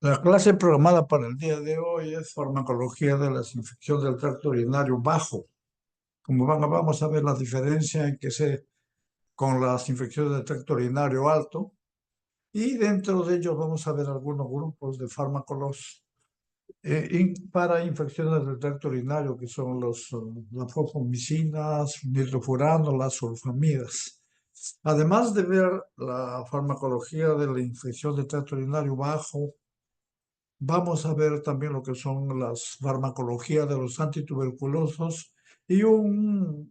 La clase programada para el día de hoy es farmacología de las infecciones del tracto urinario bajo. Vamos a ver la diferencia con las infecciones del tracto urinario alto y dentro de ellos vamos a ver algunos grupos de fármacos para infecciones del tracto urinario que son las fosfomicinas, nitrofuranos, las sulfamidas. Además de ver la farmacología de la infección del tracto urinario bajo, vamos a ver también lo que son las farmacologías de los antituberculosos y una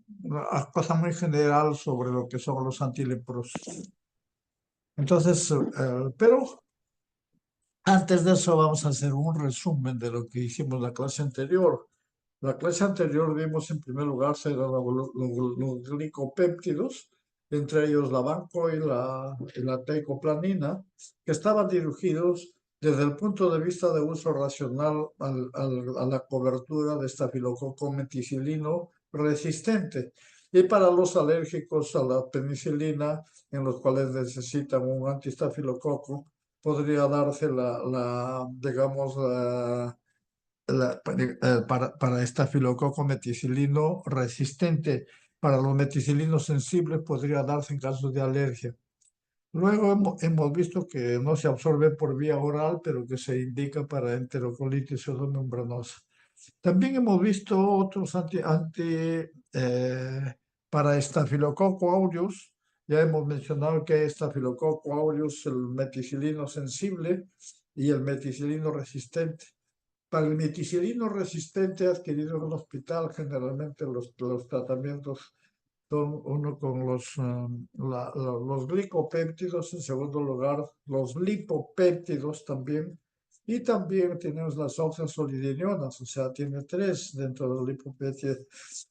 cosa muy general sobre lo que son los antileprosos. Entonces, pero antes de eso vamos a hacer un resumen de lo que hicimos la clase anterior. La clase anterior vimos en primer lugar los glicopéptidos, entre ellos la banco y la teicoplanina, que estaban dirigidos desde el punto de vista de uso racional a la cobertura de estafilococo meticilino resistente y para los alérgicos a la penicilina, en los cuales necesitan un antiestafilococo, podría darse digamos, para estafilococo meticilino resistente. Para los meticilinos sensibles podría darse en casos de alergia. Luego hemos visto que no se absorbe por vía oral, pero que se indica para enterocolitis pseudomembranosa. También hemos visto otros para Staphylococcus aureus. Ya hemos mencionado que hay Staphylococcus aureus, el meticilino sensible y el meticilino resistente. Para el meticilino resistente adquirido en un hospital, generalmente los tratamientos son uno con los glicopéptidos, en segundo lugar los lipopéptidos también, y también tenemos las oxasolidinionas, o sea, tiene tres dentro de los lipopéptidos.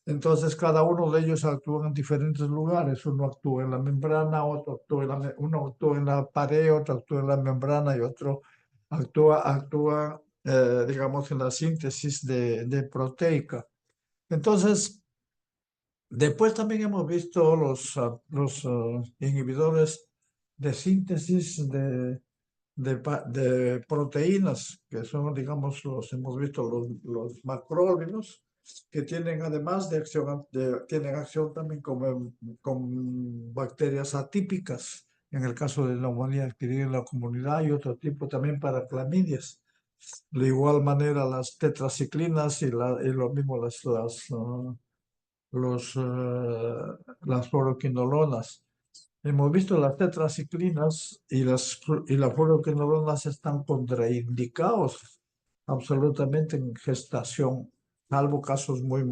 Entonces, cada uno de ellos actúa en diferentes lugares. Uno actúa en la membrana, uno actúa en la pared, otro actúa en la membrana y otro actúa digamos, en la síntesis de proteica. Entonces, después también hemos visto los inhibidores de síntesis de proteínas, que son, digamos, hemos visto los macrólidos, que tienen además de acción, tienen acción también con bacterias atípicas, en el caso de la neumonía adquirida en la comunidad, y otro tipo también para clamidias. De igual manera, las tetraciclinas y lo mismo las fluoroquinolonas. Hemos visto las tetraciclinas y las fluoroquinolonas están contraindicados absolutamente en gestación, salvo casos muy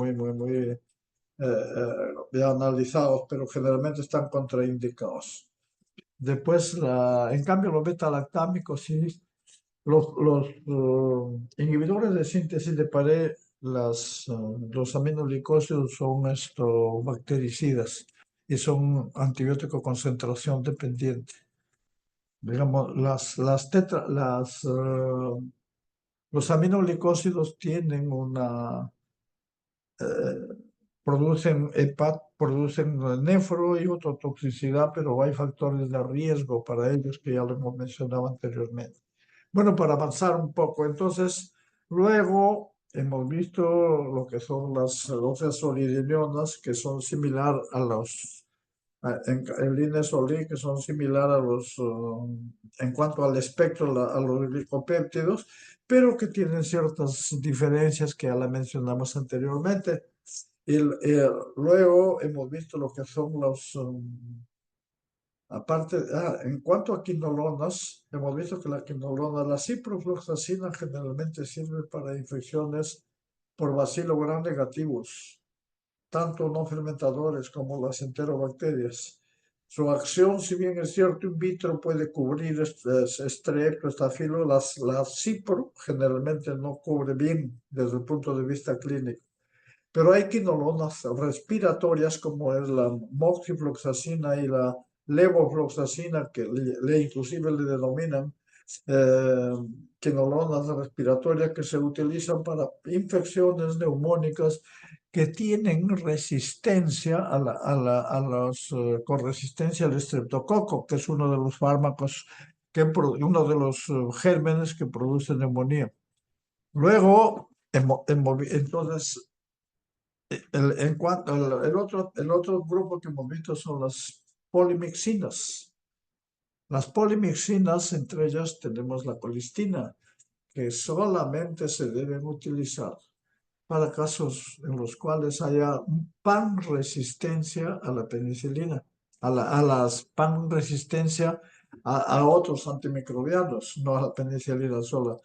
ya analizados, pero generalmente están contraindicados. Después, en cambio, los beta-lactámicos sí. Los inhibidores de síntesis de pared, los aminoglicósidos son bactericidas y son antibiótico concentración dependiente. Digamos, los aminoglicósidos tienen eh, producen nefro y ototoxicidad, pero hay factores de riesgo para ellos que ya lo hemos mencionado anteriormente. Bueno, para avanzar un poco, entonces, luego hemos visto lo que son las oxazolidinionas, que son similar a el inesolí, que son similar en cuanto al espectro, a los glicopéptidos, pero que tienen ciertas diferencias que ya la mencionamos anteriormente. Luego hemos visto lo que son aparte, en cuanto a quinolonas, hemos visto que la ciprofloxacina generalmente sirve para infecciones por bacilo gram negativos, tanto no fermentadores como las enterobacterias. Su acción, si bien es cierto, in vitro puede cubrir estrepto, estafilo, la cipro generalmente no cubre bien desde el punto de vista clínico. Pero hay quinolonas respiratorias como es la moxifloxacina y la levofloxacina, que inclusive le denominan eh, quinolonas respiratorias que se utilizan para infecciones neumónicas que tienen resistencia con resistencia al estreptococo, que es uno de los fármacos uno de los gérmenes que produce neumonía. Luego, entonces, en cuanto el otro grupo que hemos visto son las polimixinas. Las polimixinas, entre ellas tenemos la colistina, que solamente se deben utilizar para casos en los cuales haya panresistencia a la penicilina, a las panresistencia a otros antimicrobianos, no a la penicilina sola,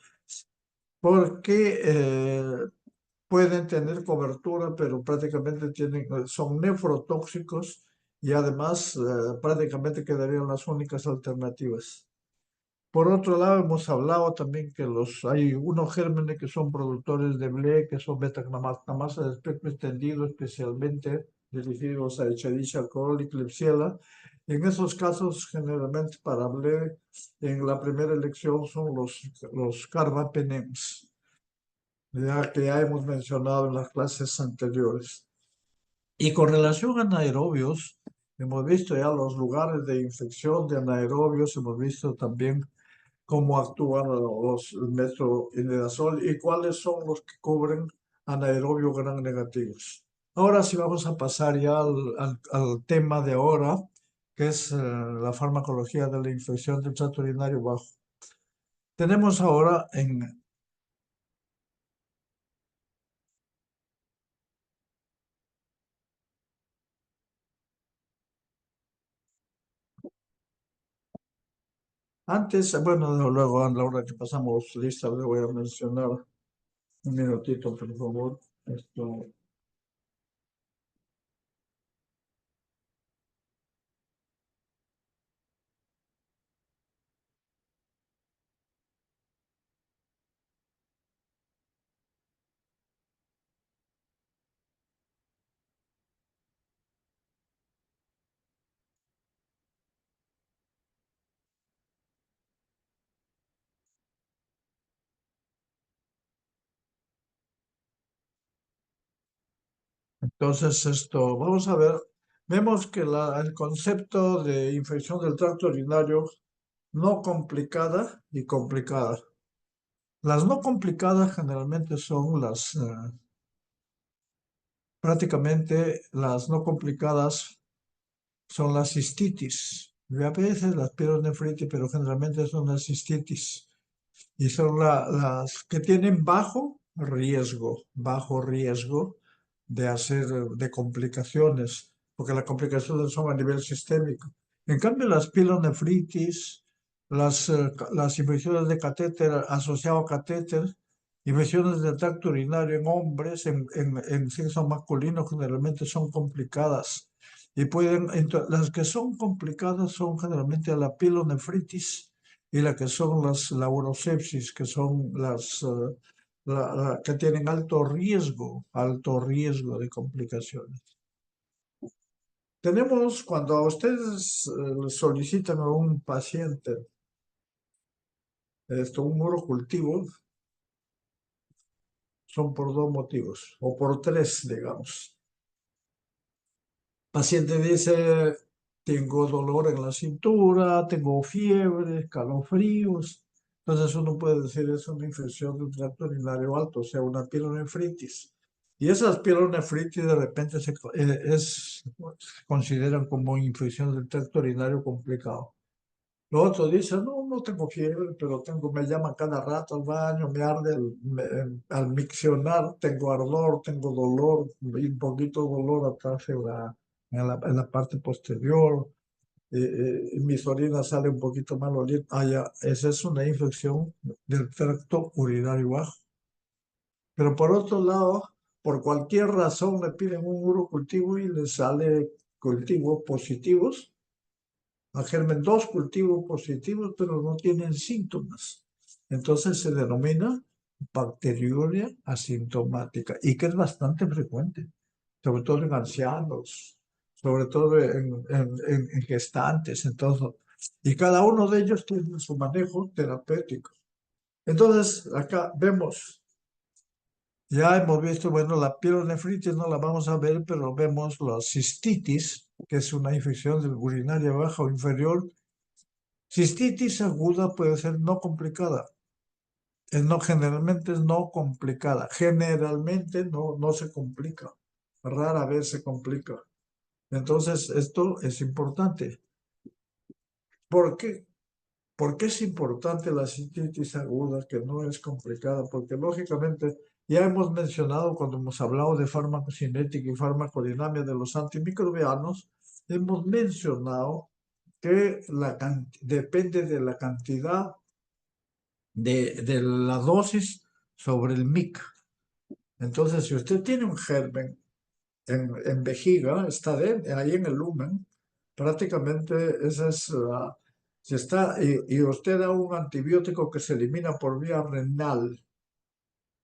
porque pueden tener cobertura, pero prácticamente son nefrotóxicos y además prácticamente quedarían las únicas alternativas. Por otro lado, hemos hablado también que hay unos gérmenes que son productores de BLE, que son beta-lactamasa de espectro extendido, especialmente dirigidos a Escherichia coli y Klebsiella. En esos casos, generalmente para BLE, en la primera elección son los carbapenems, ya que ya hemos mencionado en las clases anteriores. Y con relación a anaerobios, hemos visto ya los lugares de infección de anaerobios, hemos visto también cómo actúan los metronidazol y cuáles son los que cubren anaerobios gram negativos. Ahora sí vamos a pasar ya al tema de ahora, que es la farmacología de la infección del tracto urinario bajo. Tenemos ahora antes, bueno, luego a la hora que pasamos lista, le voy a mencionar un minutito, por favor. Esto. Entonces, vamos a ver, vemos que el concepto de infección del tracto urinario no complicada y complicada. Las no complicadas generalmente son prácticamente las no complicadas son las cistitis. Y a veces las pielonefritis, pero generalmente son las cistitis. Y son las que tienen bajo riesgo de complicaciones, porque las complicaciones son a nivel sistémico. En cambio, las pielonefritis, las infecciones de catéter asociado a catéter, infecciones de tracto urinario en hombres, en sexo masculino, generalmente son complicadas. Y las que son complicadas son generalmente la pielonefritis y la que son la urosepsis, que son que tienen alto riesgo de complicaciones. Cuando a ustedes solicitan a un paciente un urocultivo, son por dos motivos, o por tres, digamos. Paciente dice, tengo dolor en la cintura, tengo fiebre, escalofríos. Entonces uno puede decir es una infección del tracto urinario alto, o sea, una pielonefritis. Y esas pielonefritis de repente se consideran como infección del tracto urinario complicado. Los otros dicen, no, no tengo fiebre, pero me llama cada rato al baño, me arde al miccionar, tengo ardor, tengo dolor, y un poquito de dolor atrás en la parte posterior, y mis orinas salen un poquito mal oliendo. Ah, ya, esa es una infección del tracto urinario bajo. Pero por otro lado, por cualquier razón le piden un urocultivo y le sale cultivos positivos al germen, dos cultivos positivos, pero no tienen síntomas. Entonces se denomina bacteriuria asintomática y que es bastante frecuente, sobre todo en ancianos, sobre todo en gestantes, entonces, y cada uno de ellos tiene su manejo terapéutico. Entonces, acá vemos, ya hemos visto, bueno, la pielonefritis no la vamos a ver, pero vemos la cistitis, que es una infección del urinaria baja o inferior, Cistitis aguda puede ser no complicada. Generalmente es no complicada. Generalmente no se complica. Rara vez se complica. Entonces, esto es importante. ¿Por qué? ¿Por qué es importante la cistitis aguda, que no es complicada? Porque lógicamente ya hemos mencionado cuando hemos hablado de farmacocinética y farmacodinamia de los antimicrobianos, hemos mencionado que depende de la cantidad de la dosis sobre el MIC. Entonces, si usted tiene un germen en vejiga, está ahí en el lumen, prácticamente esa es la... Si está, y usted da un antibiótico que se elimina por vía renal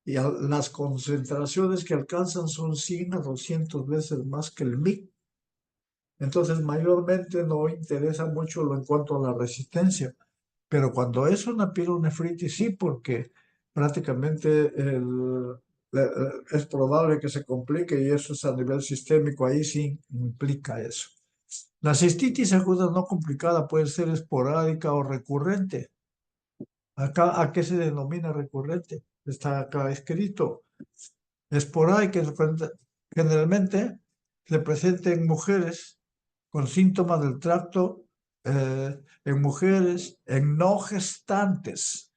y las concentraciones que alcanzan son 100 a 200 veces más que el MIC. Entonces, mayormente no interesa mucho lo en cuanto a la resistencia. Pero cuando es una pielonefritis, sí, porque prácticamente es probable que se complique y eso es a nivel sistémico, ahí sí implica eso. La cistitis aguda no complicada puede ser esporádica o recurrente. Acá, ¿a qué se denomina recurrente? Está acá escrito. Esporádica generalmente se presenta en mujeres con síntomas del tracto, en mujeres, en no gestantes,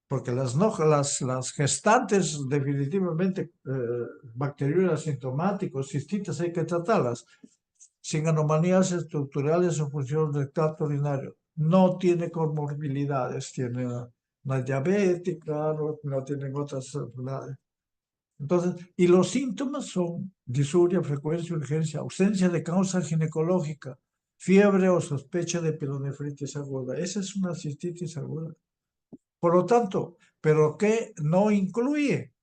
porque las gestantes definitivamente, bacteriuras asintomáticos, cistitas, hay que tratarlas sin anomalías estructurales o funciones del tracto urinario. No tiene comorbilidades, tiene una diabética, no tienen otras enfermedades. Entonces, y los síntomas son disuria, frecuencia, urgencia, ausencia de causa ginecológica, fiebre o sospecha de pielonefritis aguda. Esa es una cistitis aguda. Por lo tanto, ¿pero qué no incluye?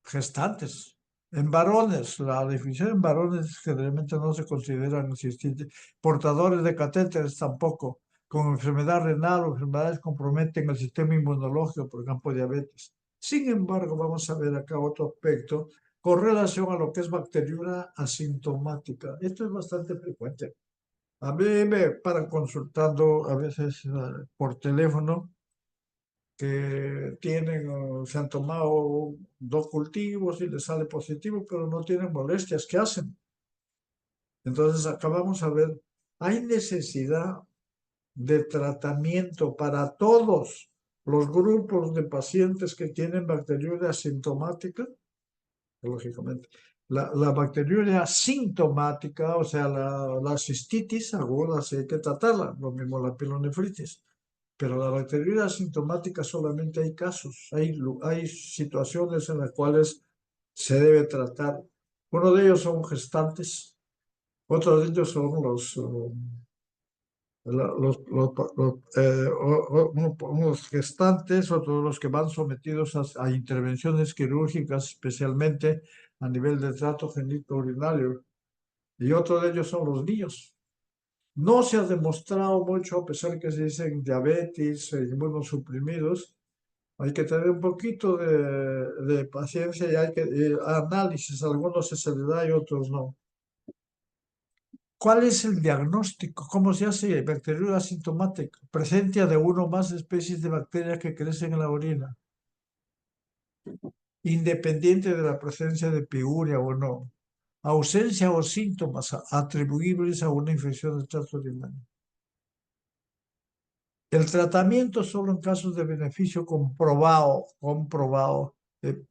Gestantes. En varones, la definición en varones generalmente no se consideran cistitis. Portadores de catéteres tampoco. Con enfermedad renal o enfermedades comprometen el sistema inmunológico, por ejemplo, diabetes. Sin embargo, vamos a ver acá otro aspecto con relación a lo que es bacteriura asintomática. Esto es bastante frecuente. A mí me paran consultando a veces por teléfono que tienen, se han tomado dos cultivos y les sale positivo, pero no tienen molestias. ¿Qué hacen? Entonces, acá vamos a ver, hay necesidad de tratamiento para todos los grupos de pacientes que tienen bacteriuria asintomática, lógicamente. La bacteriuria sintomática, o sea, la cistitis aguda, sí hay que tratarla, lo mismo la pielonefritis. Pero la bacteriuria asintomática solamente hay casos, hay situaciones en las cuales se debe tratar. Uno de ellos son gestantes, otro de ellos son unos gestantes, otros los que van sometidos a intervenciones quirúrgicas, especialmente a nivel del trato genitourinario, y otro de ellos son los niños. No se ha demostrado mucho, a pesar que se dicen diabetes, inmunosuprimidos. Hay que tener un poquito de paciencia y hay que análisis, algunos se les da y otros no. ¿Cuál es el diagnóstico? ¿Cómo se hace? Bacteriuria asintomática. Presencia de uno o más especies de bacterias que crecen en la orina, independiente de la presencia de piguria o no. Ausencia o síntomas atribuibles a una infección del tracto urinario. El tratamiento solo en casos de beneficio comprobado,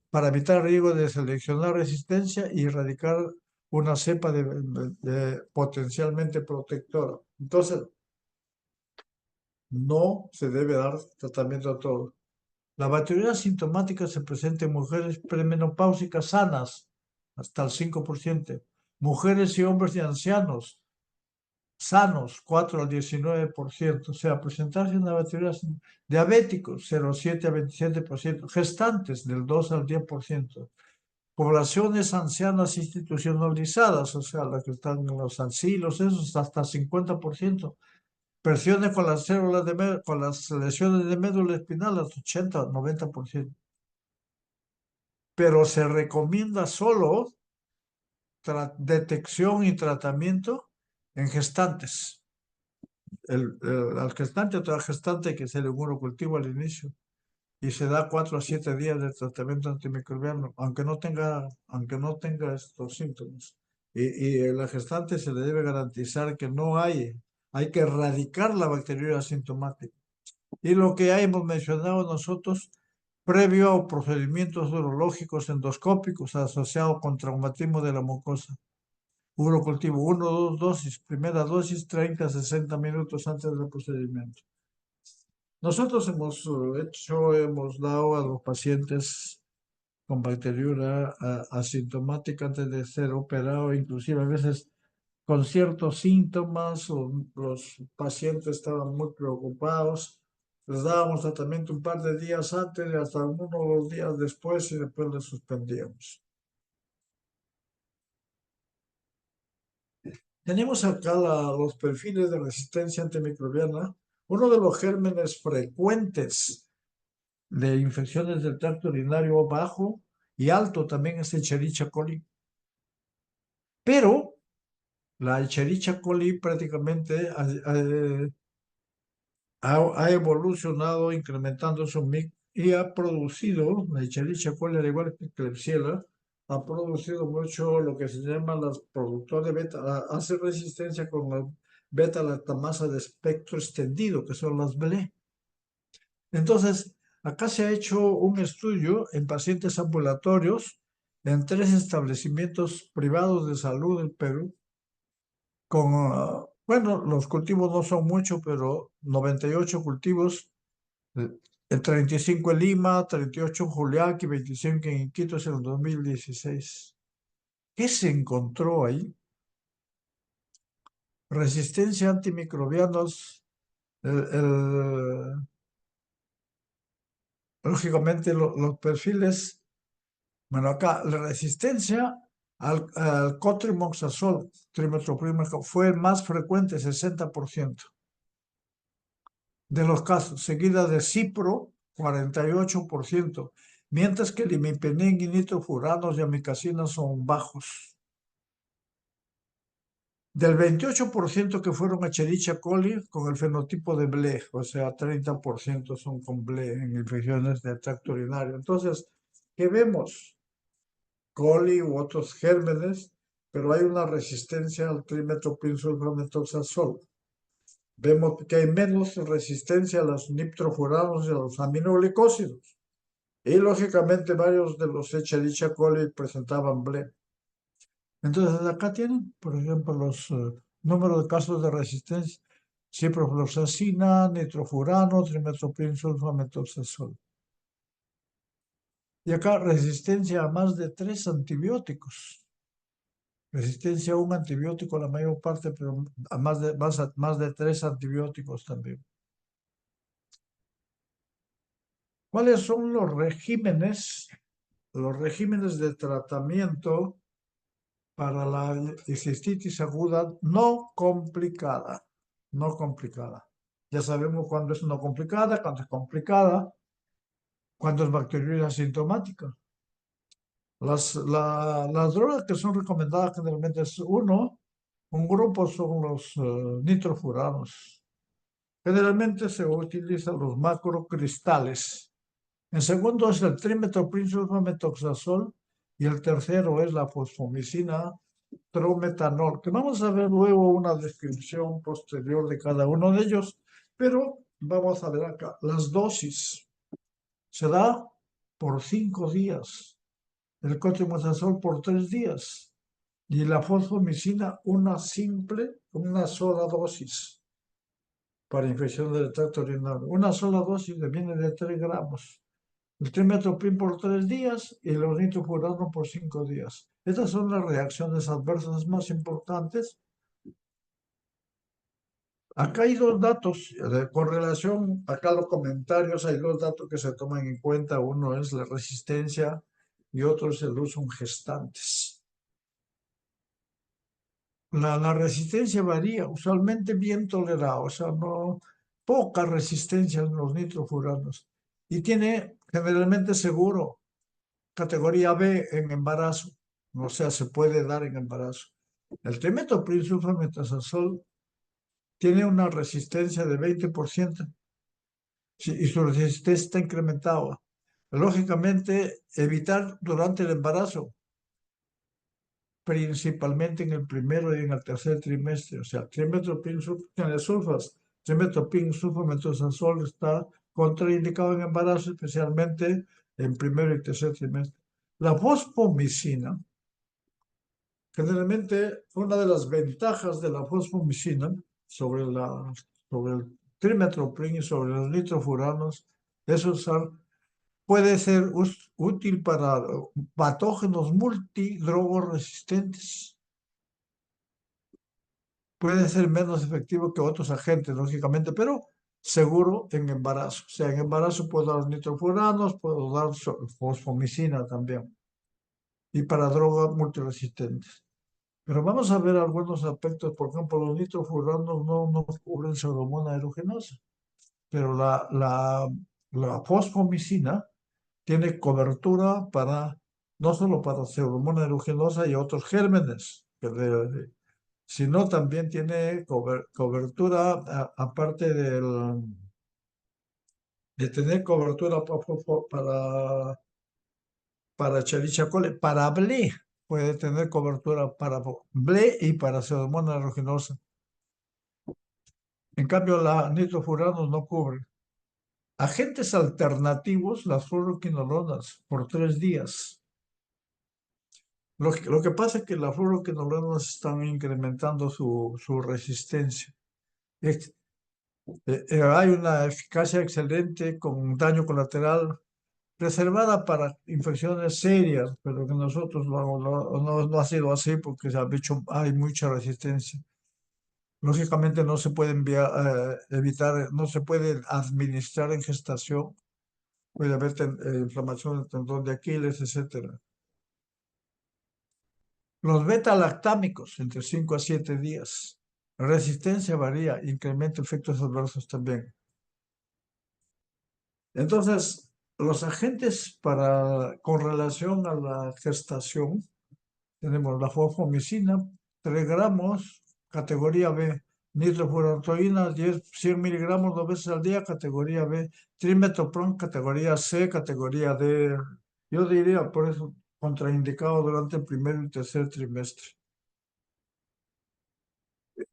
para evitar riesgo de seleccionar resistencia y erradicar una cepa potencialmente protectora. Entonces, no se debe dar tratamiento a todos. La bacteriuria sintomática se presenta en mujeres premenopáusicas sanas, hasta el 5%, mujeres y hombres de ancianos, sanos, 4 al 19%, o sea, presentarse una bacteria diabéticos, 0,7 a 27%, gestantes, del 2 al 10%, poblaciones ancianas institucionalizadas, o sea, las que están en los asilos, esos hasta 50%, personas con las células con las lesiones de médula espinal, hasta 80 al 90%, pero se recomienda solo detección y tratamiento en gestantes. al gestante o la gestante que se le cultivo al inicio y se da 4 a 7 días de tratamiento antimicrobiano, aunque no tenga estos síntomas. Y a la gestante se le debe garantizar que no hay que erradicar la bacteria asintomática. Y lo que ya hemos mencionado nosotros, previo a procedimientos urológicos endoscópicos asociados con traumatismo de la mucosa. Urocultivo 1 o 2 dosis, primera dosis 30 a 60 minutos antes del procedimiento. Nosotros hemos dado a los pacientes con bacteriura asintomática antes de ser operado, inclusive a veces con ciertos síntomas, o los pacientes estaban muy preocupados. Les dábamos tratamiento un par de días antes y hasta 1 o 2 días después y después les suspendíamos. Tenemos acá los perfiles de resistencia antimicrobiana. Uno de los gérmenes frecuentes de infecciones del tracto urinario bajo y alto también es Escherichia coli. Pero la Escherichia coli prácticamente ha evolucionado incrementando su MIC y ha producido, la Escherichia coli, al igual que Klebsiella, ha producido mucho lo que se llama las productores de beta, hace resistencia con la beta-lactamasa de espectro extendido, que son las BLE. Entonces, acá se ha hecho un estudio en pacientes ambulatorios en 3 establecimientos privados de salud del Perú, bueno, los cultivos no son muchos, pero 98 cultivos, eh, 35 en Lima, 38 en Juliaca y 25 en Iquitos en el 2016. ¿Qué se encontró ahí? Resistencia a antimicrobianos, lógicamente los perfiles. Bueno, acá la resistencia al cotrimoxazol, trimethoprim, fue el más frecuente, 60% de los casos, seguida de cipro, 48%, mientras que el imipenem y nitrofuranos y amikacina son bajos. Del 28% que fueron Escherichia coli con el fenotipo de BLE, o sea, 30% son con BLE en infecciones de tracto urinario. Entonces, ¿qué vemos? Coli u otros gérmenes, pero hay una resistencia al trimethoprim-sulfamethoxazol. Vemos que hay menos resistencia a los nitrofuranos y a los aminoglicósidos. Y lógicamente varios de los Escherichia coli presentaban BLE. Entonces acá tienen, por ejemplo, los números de casos de resistencia: ciprofloxacina, nitrofurano, trimethoprim-sulfamethoxazol. Y acá resistencia a más de 3 antibióticos. Resistencia a un antibiótico la mayor parte, pero a más de 3 antibióticos también. ¿Cuáles son los regímenes? Los regímenes de tratamiento para la cistitis aguda no complicada. No complicada. Ya sabemos cuándo es no complicada, cuándo es complicada, cuándo es bacteriuria asintomática. Las drogas que son recomendadas generalmente es un grupo son los nitrofuranos. Generalmente se utilizan los macrocristales. En segundo es el trimethoprim-sulfamethoxazol y el tercero es la fosfomicina trometanol, que vamos a ver luego una descripción posterior de cada uno de ellos, pero vamos a ver acá las dosis. Se da por 5 días, el cotrimoxazol por 3 días y la fosfomicina una sola dosis para infección del tracto urinario. Una sola dosis que viene de 3 gramos. El trimethoprim por 3 días y el nitrofurano por 5 días. Estas son las reacciones adversas más importantes. Acá hay 2 datos con relación, acá los comentarios, hay 2 datos que se toman en cuenta. Uno es la resistencia y otro es el uso en gestantes. La resistencia varía, usualmente bien tolerada, o sea, no poca resistencia en los nitrofuranos. Y tiene generalmente seguro categoría B en embarazo, o sea, se puede dar en embarazo. El trimethoprim-sulfamethoxazol tiene una resistencia de 20%. Sí, y su resistencia está incrementada. Lógicamente, evitar durante el embarazo, principalmente en el primero y en el tercer trimestre, o sea, trimestoprim, sulfas, trimestoprim, sulfametosazol está contraindicado en embarazo, especialmente en primero y tercer trimestre. La fosfomicina, generalmente, una de las ventajas de la fosfomicina sobre el trimestoprim y sobre los nitrofuranos es usar puede ser útil para patógenos multidrogos resistentes. Puede ser menos efectivo que otros agentes, lógicamente, pero seguro en embarazo. O sea, en embarazo puedo dar nitrofuranos, puedo dar fosfomicina también. Y para drogas multiresistentes. Pero vamos a ver algunos aspectos. Por ejemplo, los nitrofuranos no cubren pseudomonas aeruginosa, pero la fosfomicina tiene cobertura para, no solo para Pseudomonas aeruginosa y otros gérmenes, sino también tiene cobertura, aparte de tener cobertura para Escherichia coli, para BLE, puede tener cobertura para BLE y para Pseudomonas aeruginosa. En cambio, la nitrofuranos no cubre. Agentes alternativos, las fluoroquinolonas, por 3 días. Lo que pasa es que las fluoroquinolonas están incrementando su resistencia. Hay una eficacia excelente con daño colateral reservada para infecciones serias, pero que nosotros no ha sido así porque se ha dicho, hay mucha resistencia. Lógicamente no se puede evitar, no se puede administrar en gestación. Puede haber inflamación del tendón de Aquiles, etcétera. Los beta-lactámicos, entre 5 a 7 días. La resistencia varía, incrementa efectos adversos también. Entonces, los agentes con relación a la gestación, tenemos la fosfomicina, 3 gramos, categoría B. Nitrofurantoína, 100 miligramos 2 veces al día, categoría B. Trimetoprom, categoría C, categoría D. Yo diría, por eso, contraindicado durante el primer y tercer trimestre.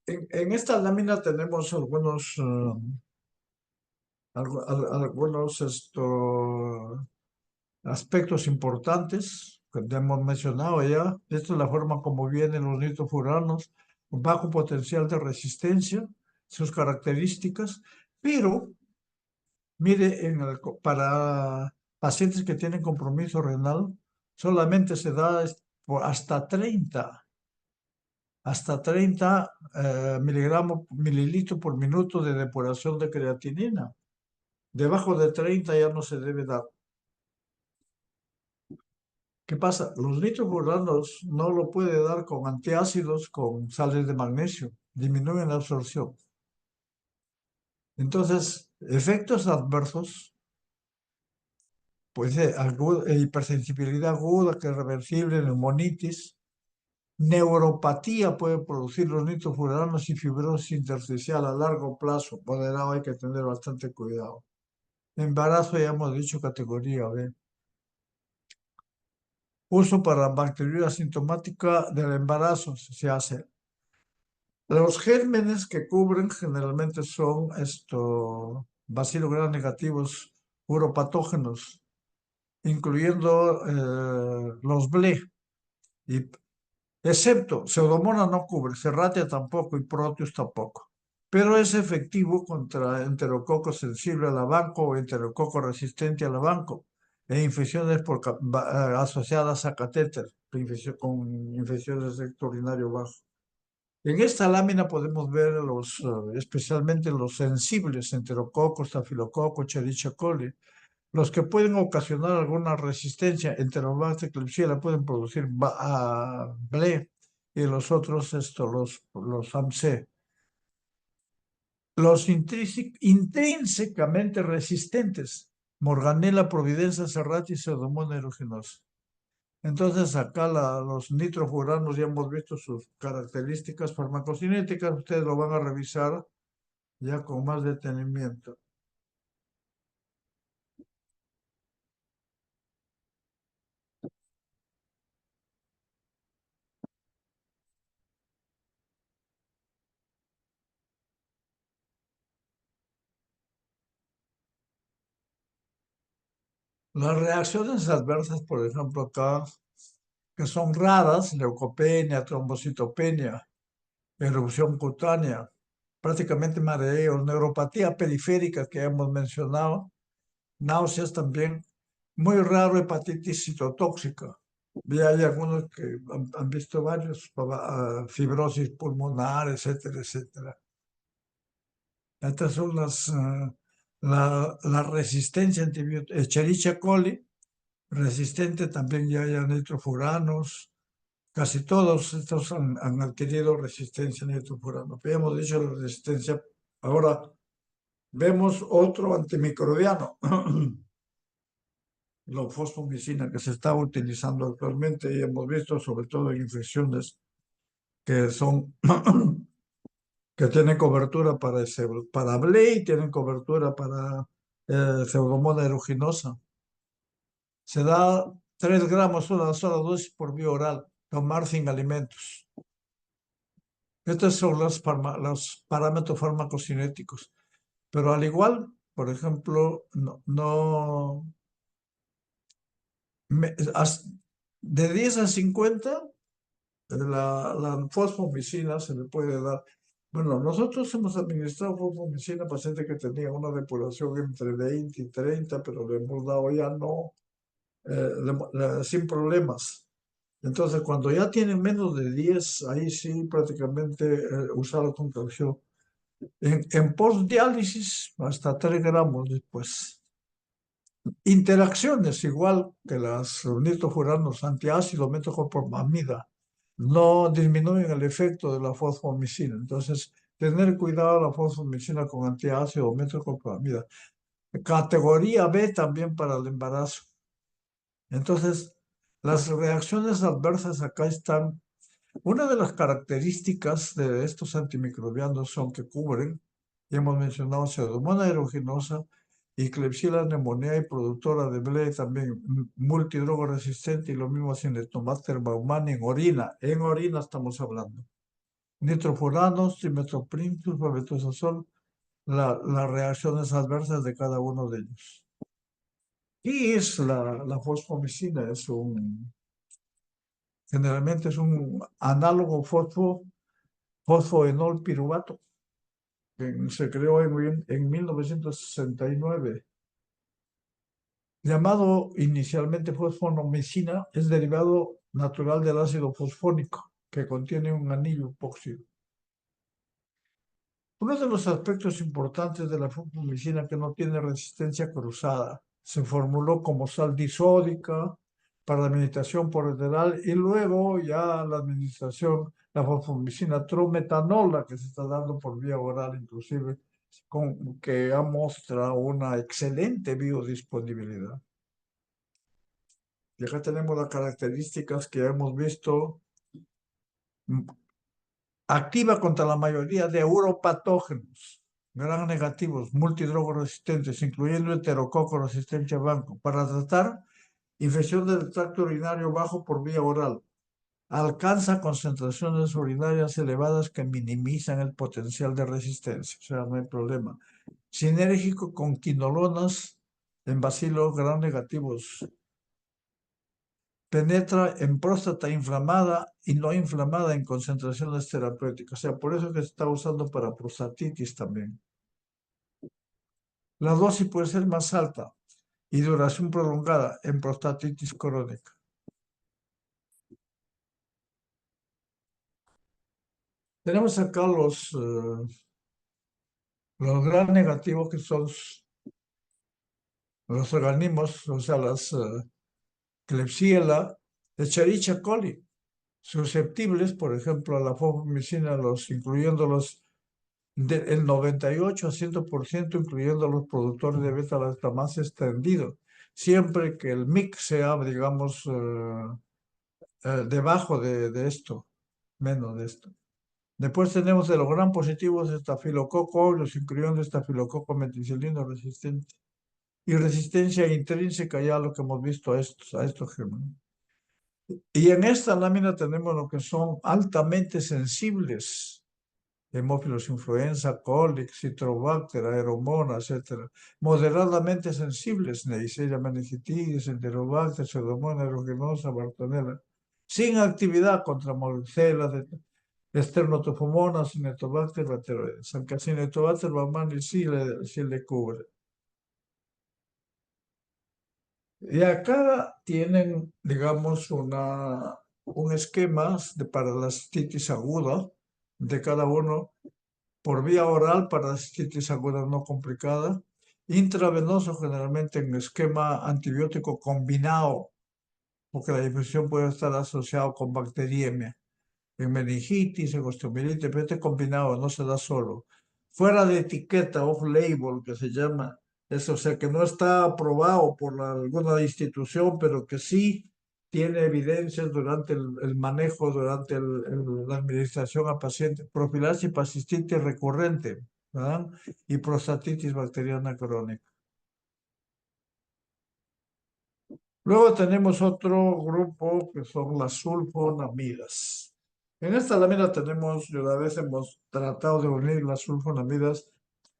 En esta lámina tenemos algunos aspectos importantes que hemos mencionado ya. Esta es la forma como vienen los nitrofuranos, bajo potencial de resistencia, sus características, pero mire, para pacientes que tienen compromiso renal, solamente se da hasta 30 mililitros por minuto de depuración de creatinina. Debajo de 30 ya no se debe dar. ¿Qué pasa? Los nitrofuranos no lo puede dar con antiácidos, con sales de magnesio. Disminuyen la absorción. Entonces, efectos adversos, pues hipersensibilidad aguda que es reversible, neumonitis, neuropatía puede producir los nitrofuranos y fibrosis intersticial a largo plazo. Moderado, hay que tener bastante cuidado. Embarazo, ya hemos dicho, categoría B. Uso para bacteriuria asintomática del embarazo se hace. Los gérmenes que cubren generalmente son bacilos gram negativos uropatógenos, incluyendo los BLE, excepto Pseudomonas no cubre, Serratia tampoco y Proteus tampoco. Pero es efectivo contra enterococo sensible a la banco o enterococo resistente a la banco e infecciones asociadas a catéter, con infecciones de recto urinario bajo. En esta lámina podemos ver especialmente los sensibles, enterococos, estafilococos, Escherichia coli, los que pueden ocasionar alguna resistencia. Enterobacter klebsiella pueden producir BLE y los otros, los AMC. Los intrínsecamente resistentes, Morganella providencia, Serratia y Pseudomonas aeruginosa. Entonces, acá los nitrofuranos ya hemos visto sus características farmacocinéticas, ustedes lo van a revisar ya con más detenimiento. Las reacciones adversas, por ejemplo, acá, que son raras: leucopenia, trombocitopenia, erupción cutánea, prácticamente mareos, neuropatía periférica que hemos mencionado, náuseas también, muy raro hepatitis citotóxica. Y hay algunos que han visto varios, fibrosis pulmonar, etcétera, etcétera. Estas son la resistencia a antibióticos. Escherichia coli, resistente también ya hay a nitrofuranos. Casi todos estos han adquirido resistencia a nitrofuranos. Habíamos dicho la resistencia. Ahora vemos otro antimicrobiano, la fosfomicina, que se está utilizando actualmente y hemos visto sobre todo en infecciones que son que tienen cobertura para Blei, tienen cobertura para Pseudomonas aeruginosa. Se da 3 gramos una sola dosis por vía oral, tomar sin alimentos. Estos son los parámetros farmacocinéticos. Pero al igual, por ejemplo, de 10 a 50, la fosfomicina se le puede dar. Bueno, nosotros hemos administrado fosfomicina a pacientes que tenían una depuración entre 20 y 30, pero le hemos dado ya no, sin problemas. Entonces, cuando ya tienen menos de 10, ahí sí prácticamente usarlo con caución. En postdiálisis, hasta 3 gramos después. Interacciones, igual que las nitrofuranos, antiácido, metoclopramida, no disminuyen el efecto de la fosfomicina. Entonces, tener cuidado la fosfomicina con antiácido, metoclopramida. Categoría B también para el embarazo. Entonces, las reacciones adversas acá están. Una de las características de estos antimicrobianos son que cubren, ya hemos mencionado, Pseudomonas aeruginosa y Klebsiella pneumoniae, productora de BLE, también multidrogoresistente, y lo mismo Acinetobacter baumannii en orina estamos hablando. Nitrofuranos, trimethoprim, sulfametosazol, las reacciones adversas de cada uno de ellos. Y es la fosfomicina, generalmente es un análogo fosfoenol piruvato, que se creó en 1969. Llamado inicialmente fosfonomicina, es derivado natural del ácido fosfónico, que contiene un anillo epóxido. Uno de los aspectos importantes de la fosfomicina que no tiene resistencia cruzada. Se formuló como sal disódica para la administración por enteral, y luego ya la administración, la fosfomicina trometanola, que se está dando por vía oral inclusive, que ha mostrado una excelente biodisponibilidad. Y acá tenemos las características que hemos visto. Activa contra la mayoría de uropatógenos gram negativos, multidrogoresistentes, incluyendo enterococo resistencia banco, para tratar infección del tracto urinario bajo por vía oral. Alcanza concentraciones urinarias elevadas que minimizan el potencial de resistencia, o sea, no hay problema. Sinérgico con quinolonas en bacilos gram negativos. Penetra en próstata inflamada y no inflamada en concentraciones terapéuticas. O sea, por eso que se está usando para prostatitis también. La dosis puede ser más alta y duración prolongada en prostatitis crónica. Tenemos acá los gram negativos, que son los organismos, o sea, las Klebsiella, Escherichia coli, susceptibles, por ejemplo, a la fosfomicina, incluyendo el 98 a 100%, incluyendo los productores de beta-lactamasa extendido, siempre que el mix sea, digamos, debajo de esto, menos de esto. Después tenemos de los gran positivos estafilococo aureus, incluyendo estafilococo meticilino resistente. Y resistencia intrínseca ya lo que hemos visto a estos gérmenes. Y en esta lámina tenemos lo que son altamente sensibles. Hemófilos influenza, colic, citrobacter, aeromona, etcétera. Moderadamente sensibles, Neisseria meningitis, enterobacter, pseudomonas aeruginosa, bartonella. Sin actividad contra morcela, esternotofomonas, cinetobacter, bacteroides. Aunque cinetobacter, Baumannii sí le cubre. Y acá tienen, digamos, un esquema para la cistitis aguda de cada uno por vía oral para la cistitis aguda no complicada, intravenoso generalmente en esquema antibiótico combinado, porque la infección puede estar asociada con bacteriemia, en meningitis, en osteomielitis, pero este combinado no se da solo. Fuera de etiqueta, off-label, que se llama, eso, o sea, que no está aprobado por alguna institución, pero que sí tiene evidencias durante el manejo, durante la administración a pacientes, profilaxis para cistitis recurrente, ¿verdad? Y prostatitis bacteriana crónica. Luego tenemos otro grupo que son las sulfonamidas. En esta lámina tenemos, y una vez hemos tratado de unir las sulfonamidas,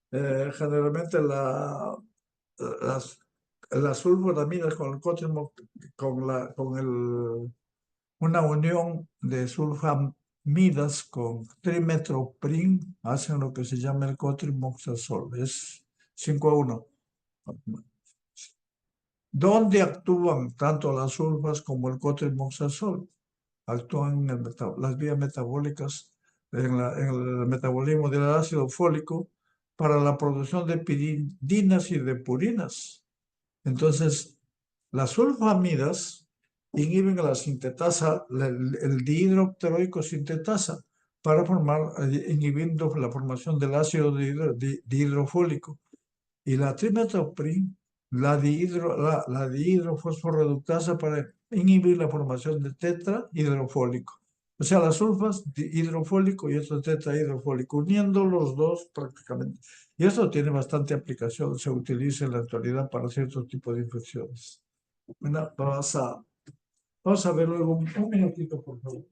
generalmente las, las sulfonamidas con el cótrimo, una unión de sulfamidas con trimetoprim hacen lo que se llama el cotrimoxazol, es 5-1. ¿Dónde actúan tanto las sulfas como el cotrimoxazol? Actúan en las vías metabólicas, en el metabolismo del ácido fólico para la producción de piridinas y de purinas. Entonces, las sulfamidas inhiben la sintetasa, el dihidrooctanoico sintetasa, para inhibiendo la formación del ácido dihidrofólico. Y la trimetoprim, la dihidrofosforeductasa para inhibir la formación de tetrahidrofólico. O sea, las sulfas hidrofólico y esto tetrahidrofólico, uniendo los dos prácticamente. Y esto tiene bastante aplicación, se utiliza en la actualidad para ciertos tipos de infecciones. Bueno, vamos a ver luego un minutito, por favor.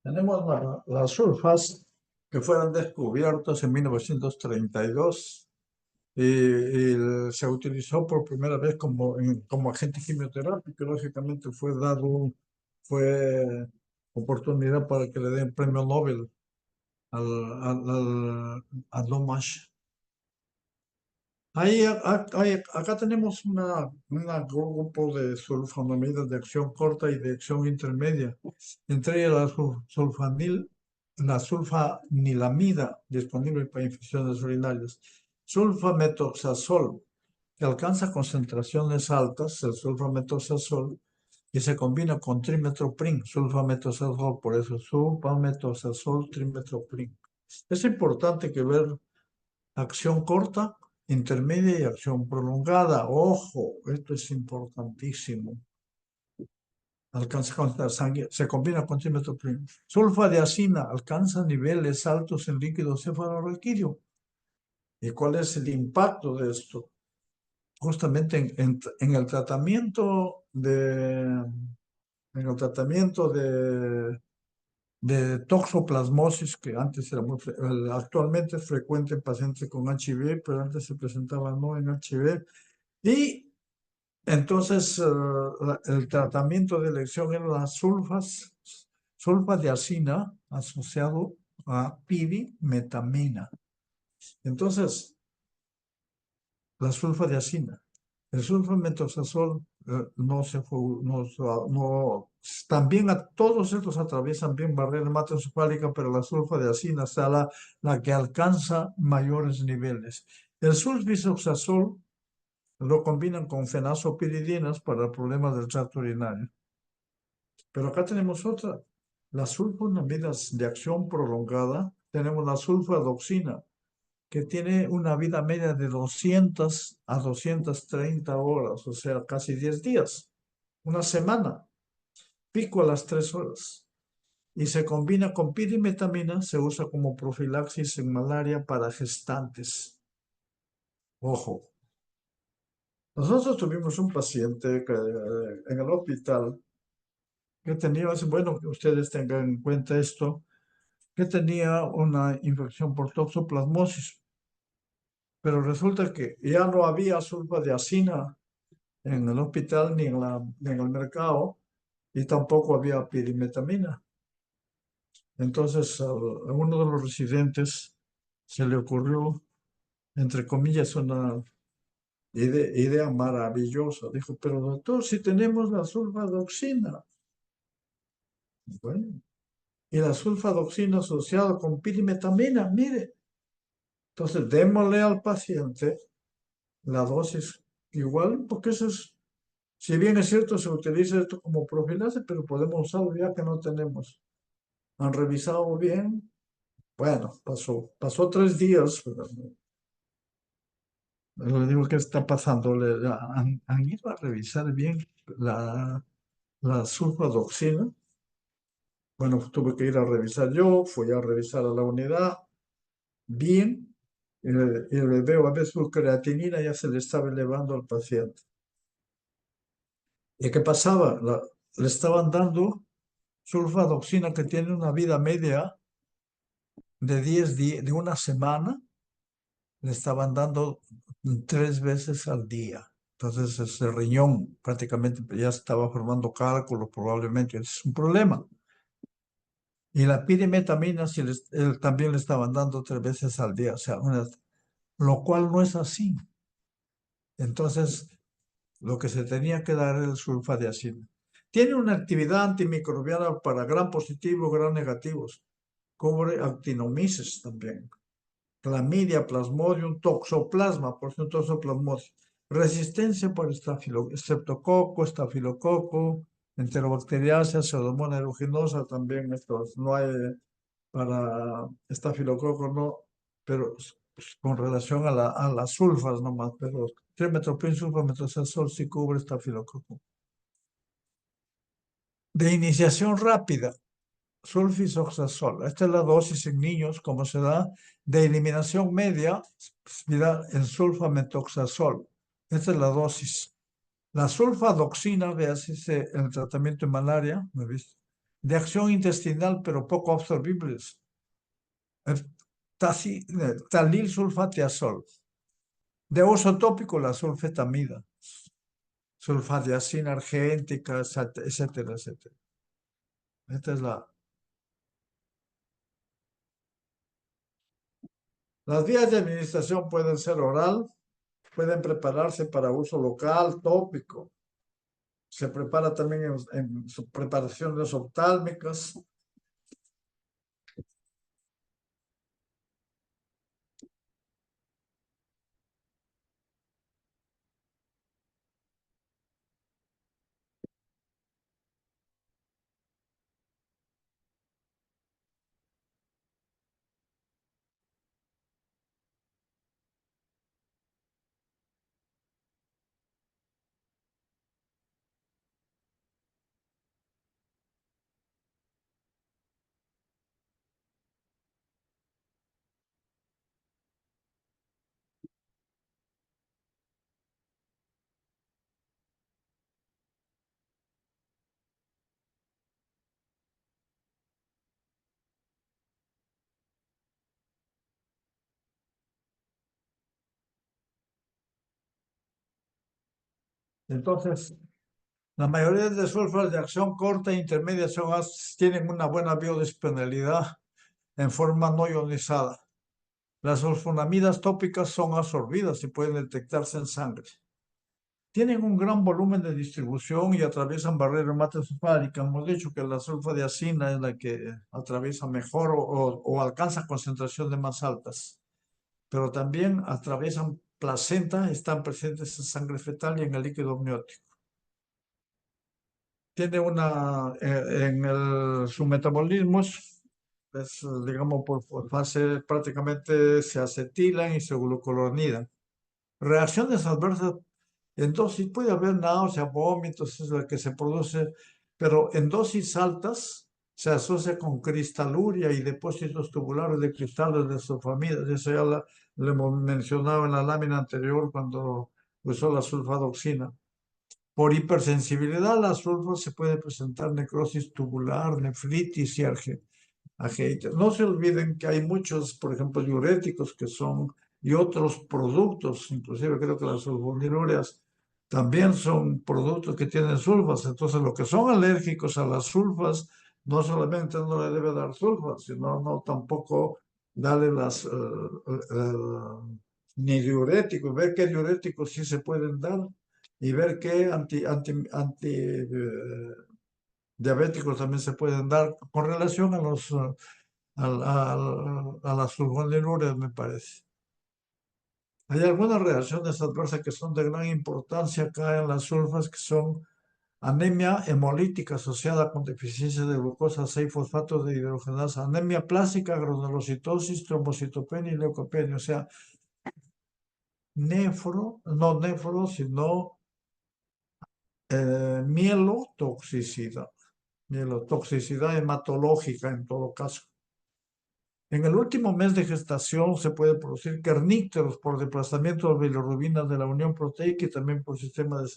Tenemos las sulfas que fueron descubiertas en 1932 y se utilizó por primera vez como agente quimioterápico. Lógicamente fue oportunidad para que le den premio Nobel a Domash. Acá tenemos un grupo de sulfonamidas de acción corta y de acción intermedia, entre ellas la sulfanilamida, disponible para infecciones urinarias, sulfametoxazol, que alcanza concentraciones altas, el sulfametoxazol, y se combina con trimetoprim, sulfametoxazol, por eso sulfametoxazol, trimetoprim. Es importante que ver acción corta, intermedia y acción prolongada. Ojo, esto es importantísimo. Alcanza se combina con trimetoprim. Sulfadiazina alcanza niveles altos en líquido cefalorraquídeo. ¿Y cuál es el impacto de esto? Justamente en el tratamiento de de toxoplasmosis, que antes era actualmente es frecuente en pacientes con HIV, pero antes se presentaba no en HIV. Y entonces el tratamiento de elección eran las sulfadiazina asociado a pirimetamina. Entonces, la sulfadiazina. El sulfamethoxazol no se no, también a todos estos atraviesan bien barrera hematoencefálica, pero la sulfadiazina está la que alcanza mayores niveles. El sulfisoxazol lo combinan con fenazopiridinas para problemas del tracto urinario. Pero acá tenemos otra. Las sulfonamidas de acción prolongada, tenemos la sulfadoxina, que tiene una vida media de 200 a 230 horas, o sea, casi 10 días, una semana, pico a las 3 horas. Y se combina con pirimetamina, se usa como profilaxis en malaria para gestantes. Ojo, nosotros tuvimos un paciente en el hospital que tenía, es bueno que ustedes tengan en cuenta esto, que tenía una infección por toxoplasmosis, pero resulta que ya no había sulfadiazina en el hospital ni en el mercado y tampoco había pirimetamina. Entonces a uno de los residentes se le ocurrió, entre comillas, una idea maravillosa. Dijo, pero doctor, si tenemos la sulfadoxina. Bueno, y la sulfadoxina asociada con pirimetamina, mire. Entonces démosle al paciente la dosis igual, porque eso es, si bien es cierto, se utiliza esto como profilaxis, pero podemos usarlo ya que no tenemos. Han revisado bien. Bueno, pasó 3 días. Le digo, ¿qué está pasando? Han ido a revisar bien la sulfadoxina. Bueno, tuve que ir a revisar yo, fui a revisar a la unidad, bien, y le veo a ver su creatinina ya se le estaba elevando al paciente. ¿Y qué pasaba? Le estaban dando sulfadoxina que tiene una vida media de 10 días, de una semana, le estaban dando 3 veces al día. Entonces ese riñón prácticamente ya estaba formando cálculos, probablemente es un problema. Y la pirimetamina él también le estaban dando 3 veces al día, o sea, lo cual no es así. Entonces, lo que se tenía que dar era el sulfadiazina. Tiene una actividad antimicrobiana para gram positivo, gram negativos. Cubre actinomices también. Clamidia, plasmodium, toxoplasma, por ejemplo, toxoplasmosis. Resistencia por estreptococo, estafilococo, enterobacteriácea, pseudomonas aeruginosa, también estos. No hay para estafilococo, no, pero con relación a las sulfas nomás, pero trimetoprim, sulfamethoxazol sí cubre estafilococo. De iniciación rápida, sulfisoxazol. Esta es la dosis en niños, como se da. De eliminación media, mira, el sulfamethoxazol. Esta es la dosis. La sulfadoxina, veas, el tratamiento de malaria, ¿me viste? De acción intestinal, pero poco absorbibles. Talil sulfatiazol. De uso tópico, la sulfetamida, sulfadiazina argéntica, etcétera, etcétera. Esta es Las vías de administración pueden ser oral, pueden prepararse para uso local, tópico. Se prepara también en preparaciones oftálmicas. Entonces, la mayoría de sulfas de acción corta e intermedia tienen una buena biodisponibilidad en forma no ionizada. Las sulfonamidas tópicas son absorbidas y pueden detectarse en sangre. Tienen un gran volumen de distribución y atraviesan barreras hematocefálicas. Hemos dicho que la sulfadiazina es la que atraviesa mejor o alcanza concentraciones más altas, pero también atraviesan placenta, están presentes en sangre fetal y en el líquido amniótico. Tiene su metabolismo digamos, por fase prácticamente se acetilan y se glucuronidan. Reacciones adversas en dosis, puede haber náusea, vómitos, es lo que se produce, pero en dosis altas se asocia con cristaluria y depósitos tubulares de cristales de sulfamidas. Eso ya lo hemos mencionado en la lámina anterior cuando usó la sulfadoxina. Por hipersensibilidad a las sulfas se puede presentar necrosis tubular, nefritis y ageitas. No se olviden que hay muchos, por ejemplo, diuréticos y otros productos, inclusive creo que las sulfonilureas también son productos que tienen sulfas. Entonces, los que son alérgicos a las sulfas, no solamente no le debe dar sulfas, sino no tampoco darle ni diuréticos, ver qué diuréticos sí se pueden dar y ver qué diabéticos también se pueden dar con relación a las sulfonilureas, me parece. Hay algunas reacciones adversas que son de gran importancia acá en las sulfas, que son anemia hemolítica asociada con deficiencia de glucosa 6-fosfato de hidrogenasa, anemia plástica, granulocitosis, trombocitopenia y leucopenia. O sea, no nefro, sino mielotoxicidad. Mielotoxicidad hematológica en todo caso. En el último mes de gestación se puede producir kernícteros por desplazamiento de bilirrubinas de la unión proteica y también por sistema de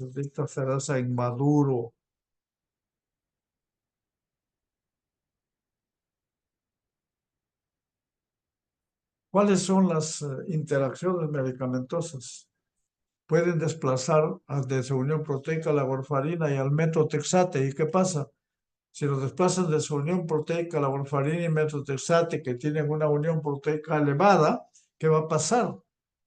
serasa inmaduro. ¿Cuáles son las interacciones medicamentosas? Pueden desplazar de su unión proteica a la warfarina y al metotrexate. ¿Y qué pasa? Si los desplazan de su unión proteica, la warfarina y metotrexate, que tienen una unión proteica elevada, ¿qué va a pasar?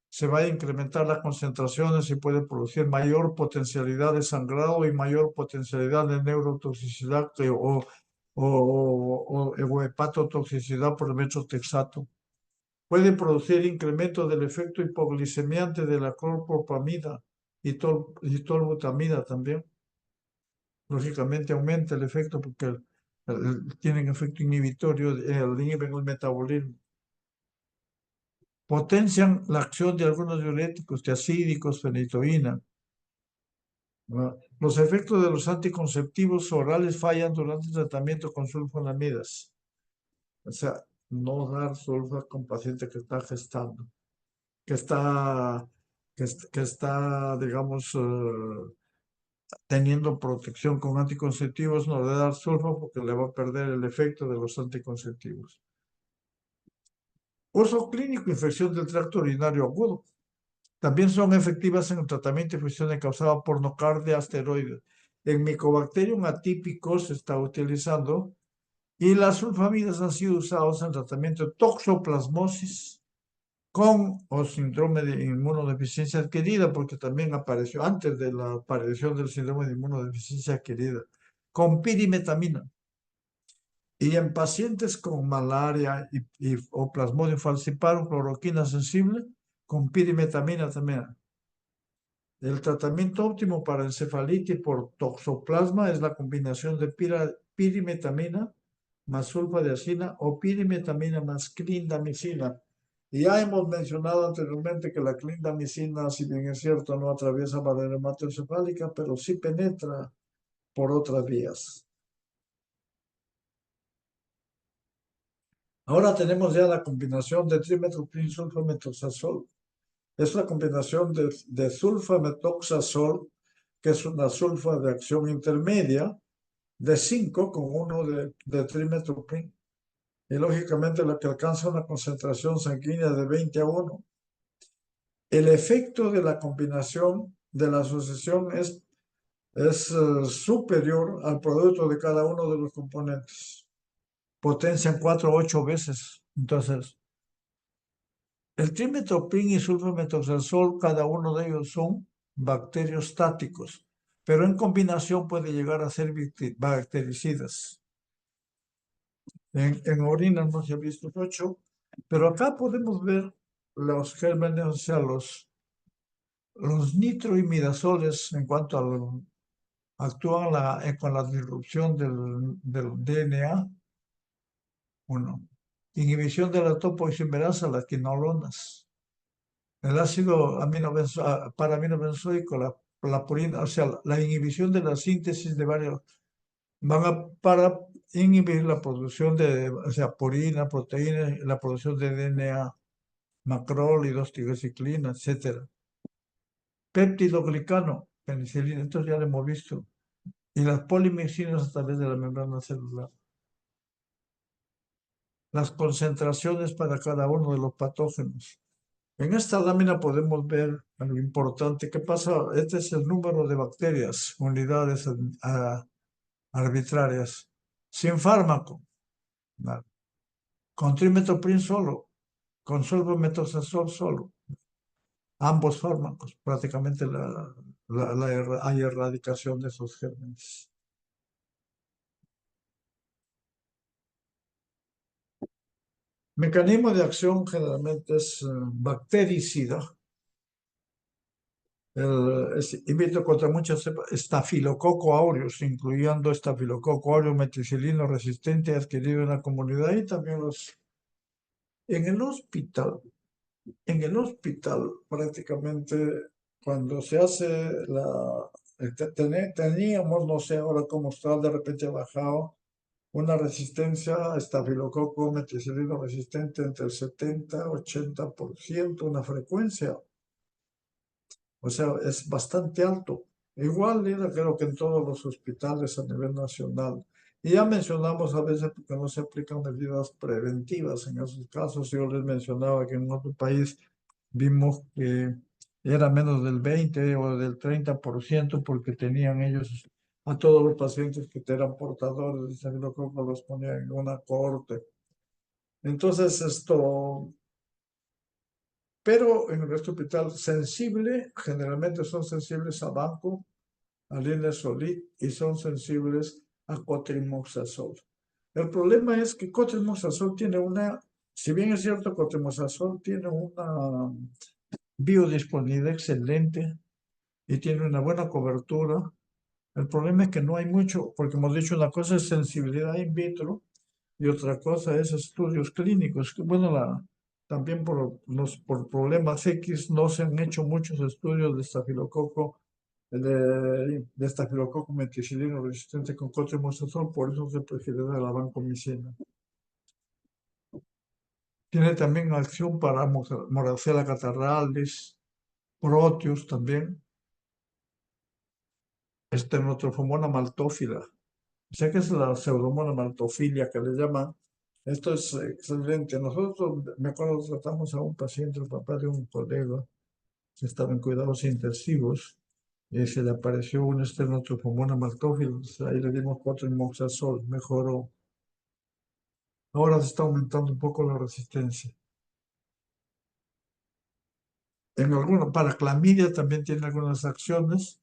Se va a incrementar las concentraciones y puede producir mayor potencialidad de sangrado y mayor potencialidad de neurotoxicidad o hepatotoxicidad por el metotrexato. Puede producir incremento del efecto hipoglicemiante de la clorpropamida y tolbutamida también. Lógicamente aumenta el efecto porque tienen efecto inhibitorio, inhiben el metabolismo. Potencian la acción de algunos diuréticos, tiacídicos, fenitoína. ¿No? Los efectos de los anticonceptivos orales fallan durante el tratamiento con sulfonamidas. O sea, no dar sulfa con paciente que está gestando, que está, que está digamos, teniendo protección con anticonceptivos, no le dar sulfa porque le va a perder el efecto de los anticonceptivos. Uso clínico, infección del tracto urinario agudo. También son efectivas en el tratamiento de infecciones causadas por nocardia asteroide. En Mycobacterium atípico se está utilizando y las sulfamidas han sido usadas en tratamiento de toxoplasmosis con o síndrome de inmunodeficiencia adquirida, porque también apareció antes de la aparición del síndrome de inmunodeficiencia adquirida, con pirimetamina. Y en pacientes con malaria o plasmodium falciparum, cloroquina sensible, con pirimetamina también. El tratamiento óptimo para encefalitis por toxoplasma es la combinación de pirimetamina más sulfadiazina o pirimetamina más clindamicina. Y ya hemos mencionado anteriormente que la clindamicina, si bien es cierto, no atraviesa barrera hematoencefálica, pero sí penetra por otras vías. Ahora tenemos ya la combinación de trimethoprim sulfamethoxazol. Es la combinación de sulfamethoxazol, que es una sulfa de acción intermedia, de 5 con uno de trimethoprim. Y lógicamente la que alcanza una concentración sanguínea de 20 a 1. El efecto de la combinación de la asociación es es superior al producto de cada uno de los componentes. Potencian 4 o 8 veces. Entonces, el trimetoprim y sulfamethoxazol, cada uno de ellos son bacteriostáticos, pero en combinación puede llegar a ser bactericidas. En orina no se ha visto mucho, pero acá podemos ver los gérmenes, o sea, los nitroimidazoles en cuanto al actúan con la disrupción del DNA, uno. Inhibición de la topoisomerasa, las quinolonas. El ácido paraminobenzoico, la purina, o sea, la inhibición de la síntesis de varios, para inhibir la producción de, o sea, purina, proteína, la producción de DNA, macrólidos, tigreciclina, etcétera. Péptido glicano, penicilina, entonces ya lo hemos visto. Y las polimicinas a través de la membrana celular. Las concentraciones para cada uno de los patógenos. En esta lámina podemos ver algo importante. ¿Qué pasa? Este es el número de bacterias, unidades arbitrarias, sin fármaco, ¿vale? Con trimethoprim solo, con sulfamethoxazol solo, ambos fármacos, prácticamente hay erradicación de esos gérmenes. Mecanismo de acción generalmente es bactericida. Invito contra muchos estafilococo aureus, incluyendo estafilococo aureus meticilino resistente adquirido en la comunidad y también los en el hospital. En el hospital, prácticamente, cuando se hace teníamos, no sé ahora cómo está, de repente ha bajado, una resistencia a estafilococo meticilino resistente entre el 70-80%, una frecuencia. O sea, es bastante alto. Igual era creo que en todos los hospitales a nivel nacional. Y ya mencionamos a veces porque no se aplican medidas preventivas en esos casos. Yo les mencionaba que en otro país vimos que era menos del 20 o del 30% porque tenían ellos a todos los pacientes que eran portadores de estafilococo los ponían en una cohorte. Entonces pero en el hospital sensible, generalmente son sensibles a banco, a linezolid y son sensibles a cotrimoxazol. El problema es que cotrimoxazol tiene si bien es cierto, cotrimoxazol tiene una biodisponibilidad excelente y tiene una buena cobertura. El problema es que no hay mucho, porque hemos dicho una cosa es sensibilidad in vitro y otra cosa es estudios clínicos. Bueno, también por problemas X no se han hecho muchos estudios de estafilococo, de estafilococo meticilino resistente con cotrimoxazol, por eso se prefiere la vancomicina. Tiene también acción para Moracella catarrhalis, Proteus también, Stenotrophomonas maltófila. Sé que es la pseudomonas maltofilia que le llaman. Esto es excelente. Nosotros, me acuerdo, tratamos a un paciente, el papá de un colega, que estaba en cuidados intensivos, y se le apareció un Stenotrophomonas maltófila. Ahí le dimos 4 imoxazol, mejoró. Ahora se está aumentando un poco la resistencia. Para clamidia también tiene algunas acciones.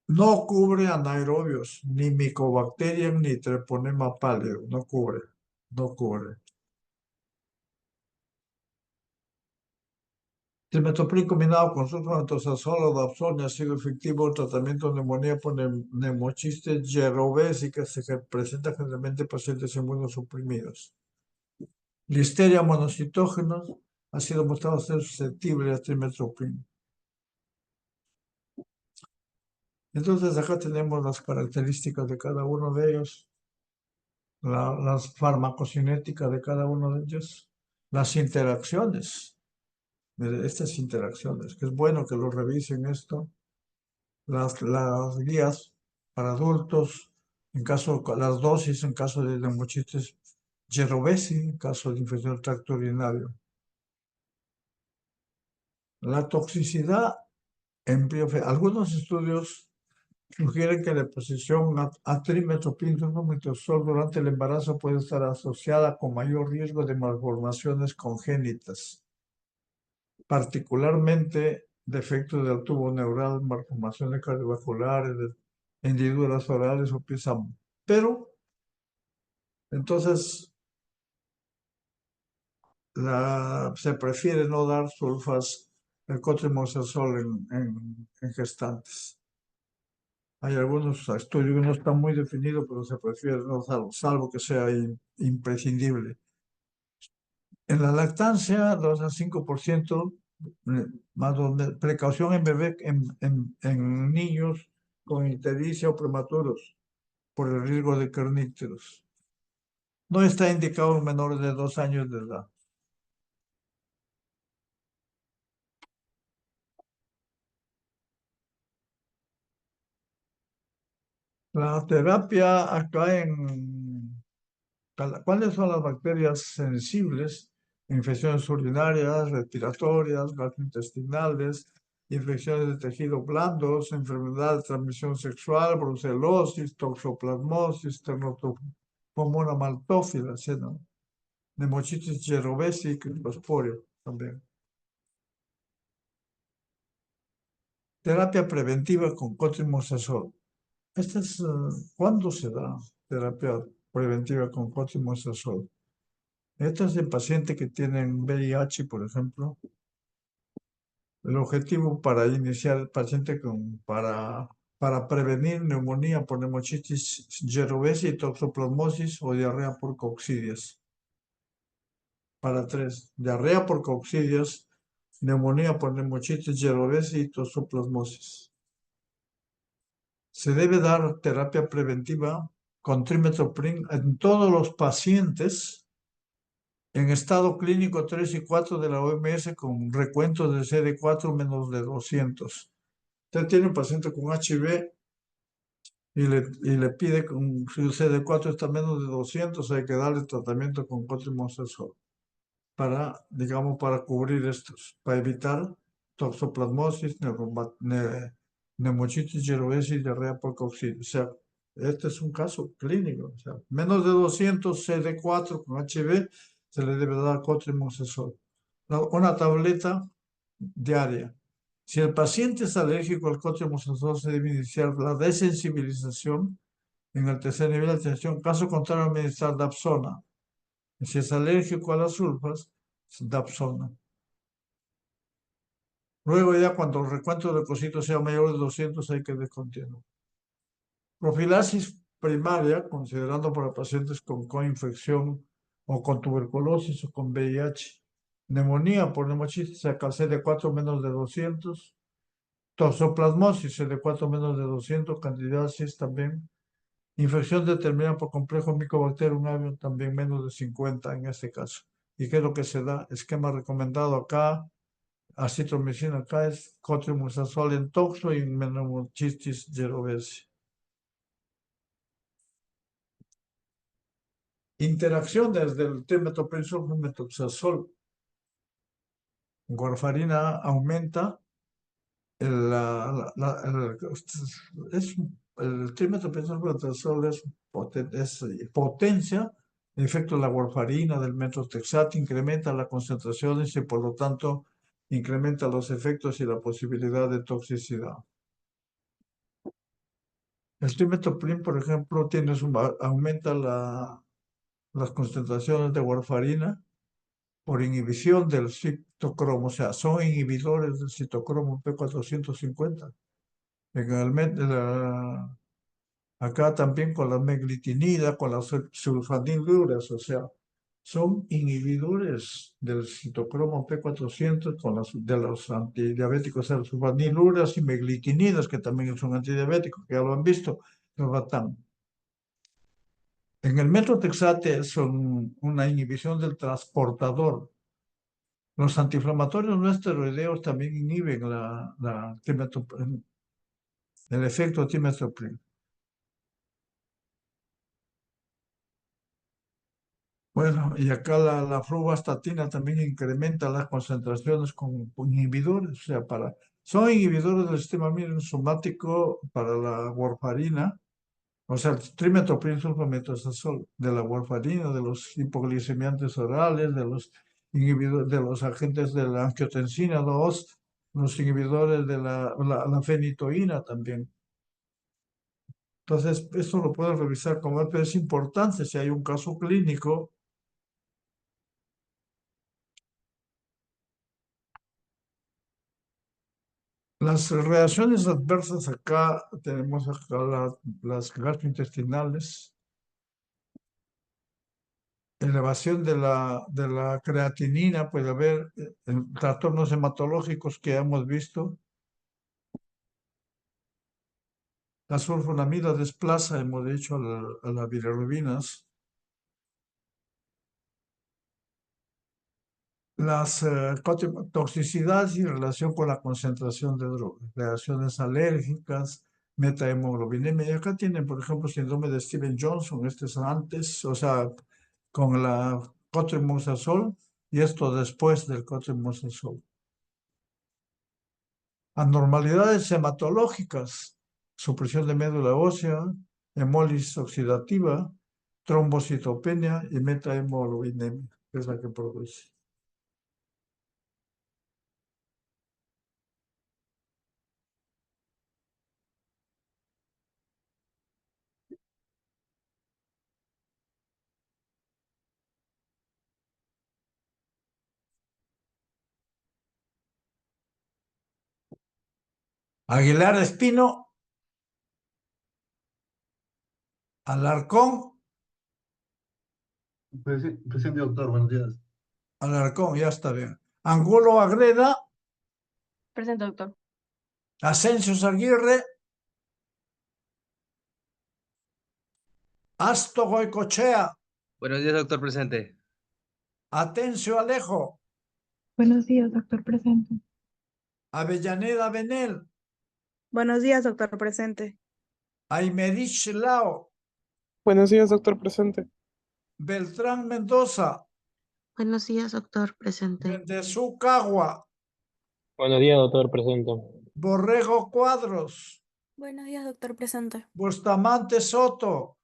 No cubre anaerobios, ni Mycobacterium, ni Treponema pallidum. No cubre, no cubre. Trimethoprim combinado con sulfamethoxazol o Dapsone ha sido efectivo en tratamiento de neumonía por neumochiste yerovesica que se presenta generalmente en pacientes inmunosuprimidos. Listeria monocitógenos ha sido mostrado ser susceptible a trimethoprim. Entonces acá tenemos las características de cada uno de ellos, las farmacocinéticas de cada uno de ellos, las interacciones, estas interacciones, que es bueno que lo revisen esto, las guías para adultos, las dosis en caso de neumochitis yerovesi, en caso de infección del tracto urinario. La toxicidad algunos estudios Sugiere que la exposición a trimethoprim durante el embarazo puede estar asociada con mayor riesgo de malformaciones congénitas, particularmente defectos del tubo neural, malformaciones cardiovasculares, hendiduras orales o pisamo. Pero, entonces, se prefiere no dar sulfas, el cotrimoxazol en gestantes. Hay algunos estudios que no están muy definidos, pero se prefiere no usarlo, salvo que sea imprescindible. En la lactancia, 2 a 5%, más donde precaución en bebé, en niños con ictericia o prematuros por el riesgo de kernícteros. No está indicado en menores de 2 años de edad. La terapia acá ¿cuáles son las bacterias sensibles? Infecciones urinarias, respiratorias, gastrointestinales, infecciones de tejidos blandos, enfermedad de transmisión sexual, brucelosis, toxoplasmosis, Pneumococcal maltófila, ¿sí, no? Pneumocystis jirovecii y criptosporio también. Terapia preventiva con cotrimoxazol. ¿Cuándo se da terapia preventiva con cotrimoxazol? Estas de pacientes que tienen VIH, por ejemplo, el objetivo para iniciar el paciente para prevenir neumonía por hemochistis jerovesi, toxoplasmosis o diarrea por coccidias. Para tres, diarrea por coccidias, neumonía por hemochistis jerovesi y toxoplasmosis. Se debe dar terapia preventiva con trimethoprim en todos los pacientes en estado clínico 3 y 4 de la OMS con recuentos de CD4 menos de 200. Usted tiene un paciente con HIV y le pide que si el CD4 está menos de 200, hay que darle tratamiento con cotrimoxazol para, digamos, para cubrir estos, para evitar toxoplasmosis, neumocystis jirovecii y diarrea por coccidia. O sea, este es un caso clínico. O sea, menos de 200 CD4 con HIV se le debe dar cotrimoxazol. Una tableta diaria. Si el paciente es alérgico al cotrimoxazol, se debe iniciar la desensibilización en el tercer nivel de atención. Caso contrario, administrar Dapsona. Si es alérgico a las sulfas, Dapsona. Luego ya cuando el recuento de leucocitos sea mayor de 200 hay que descontinuar. Profilaxis primaria, considerando para pacientes con coinfección o con tuberculosis o con VIH. Neumonía por neumocystis CD4 menos de 200. Toxoplasmosis CD4 menos de 200. Candidiasis también. Infección determinada por complejo Mycobacterium avium también menos de 50 en este caso. ¿Y qué es lo que se da? Esquema recomendado acá. Acitromicina acá es cotrimoxazol en toxo y pneumocystis jirovecii. Interacciones del trimethoprim metoxazol. Warfarina aumenta es, el trimethoprim es potencia el efecto de la warfarina, del metotrexato, incrementa las concentraciones y por lo tanto incrementa los efectos y la posibilidad de toxicidad. El trimethoprim, por ejemplo, aumenta las concentraciones de warfarina por inhibición del citocromo, o sea, son inhibidores del citocromo P450. Acá también con la meglitinida, con las sulfaniluras, o sea, son inhibidores del citocromo P400 de los antidiabéticos, o sea, sulfaniluras y meglitinidas, que también son antidiabéticos, que ya lo han visto, Robatán. En el metotrexate son una inhibición del transportador. Los antiinflamatorios no esteroideos también inhiben el efecto trimethoprim. Bueno, y acá la fluvastatina también incrementa las concentraciones con inhibidores, o sea, Son inhibidores del sistema somático para la warfarina, o sea, el trimetooprim-sulfametazol de la warfarina, de los hipoglicemiantes orales, de los inhibidores, de los agentes de la angiotensina 2, los inhibidores de la fenitoína también. Entonces, esto lo puedes revisar como pero es importante si hay un caso clínico. Las reacciones adversas acá, tenemos acá las gastrointestinales, elevación de la creatinina, puede haber trastornos hematológicos que hemos visto. La sulfonamida desplaza, hemos dicho, a las bilirrubinas. Las toxicidades y relación con la concentración de drogas, reacciones alérgicas, metahemoglobinemia. Y acá tienen, por ejemplo, síndrome de Steven-Johnson, este es antes, o sea, con la cotrimoxazol y esto después del cotrimoxazol. Anormalidades hematológicas, supresión de médula ósea, hemólisis oxidativa, trombocitopenia y metahemoglobinemia, que es la que produce. Aguilar Espino, Alarcón, Presente, doctor, buenos días. Alarcón, ya está bien. Angulo Agreda, Presente, doctor. Asensio Aguirre, Asto Goicochea, Buenos días, doctor presente. Atencio Alejo, Buenos días, doctor presente. Avellaneda Benel, Buenos días, doctor presente. Aymerich Lao, Buenos días, doctor presente. Beltrán Mendoza, Buenos días, doctor presente. Bendezú Cagua, Buenos días, doctor presente. Borrego Cuadros, Buenos días, doctor presente. Bustamante Soto,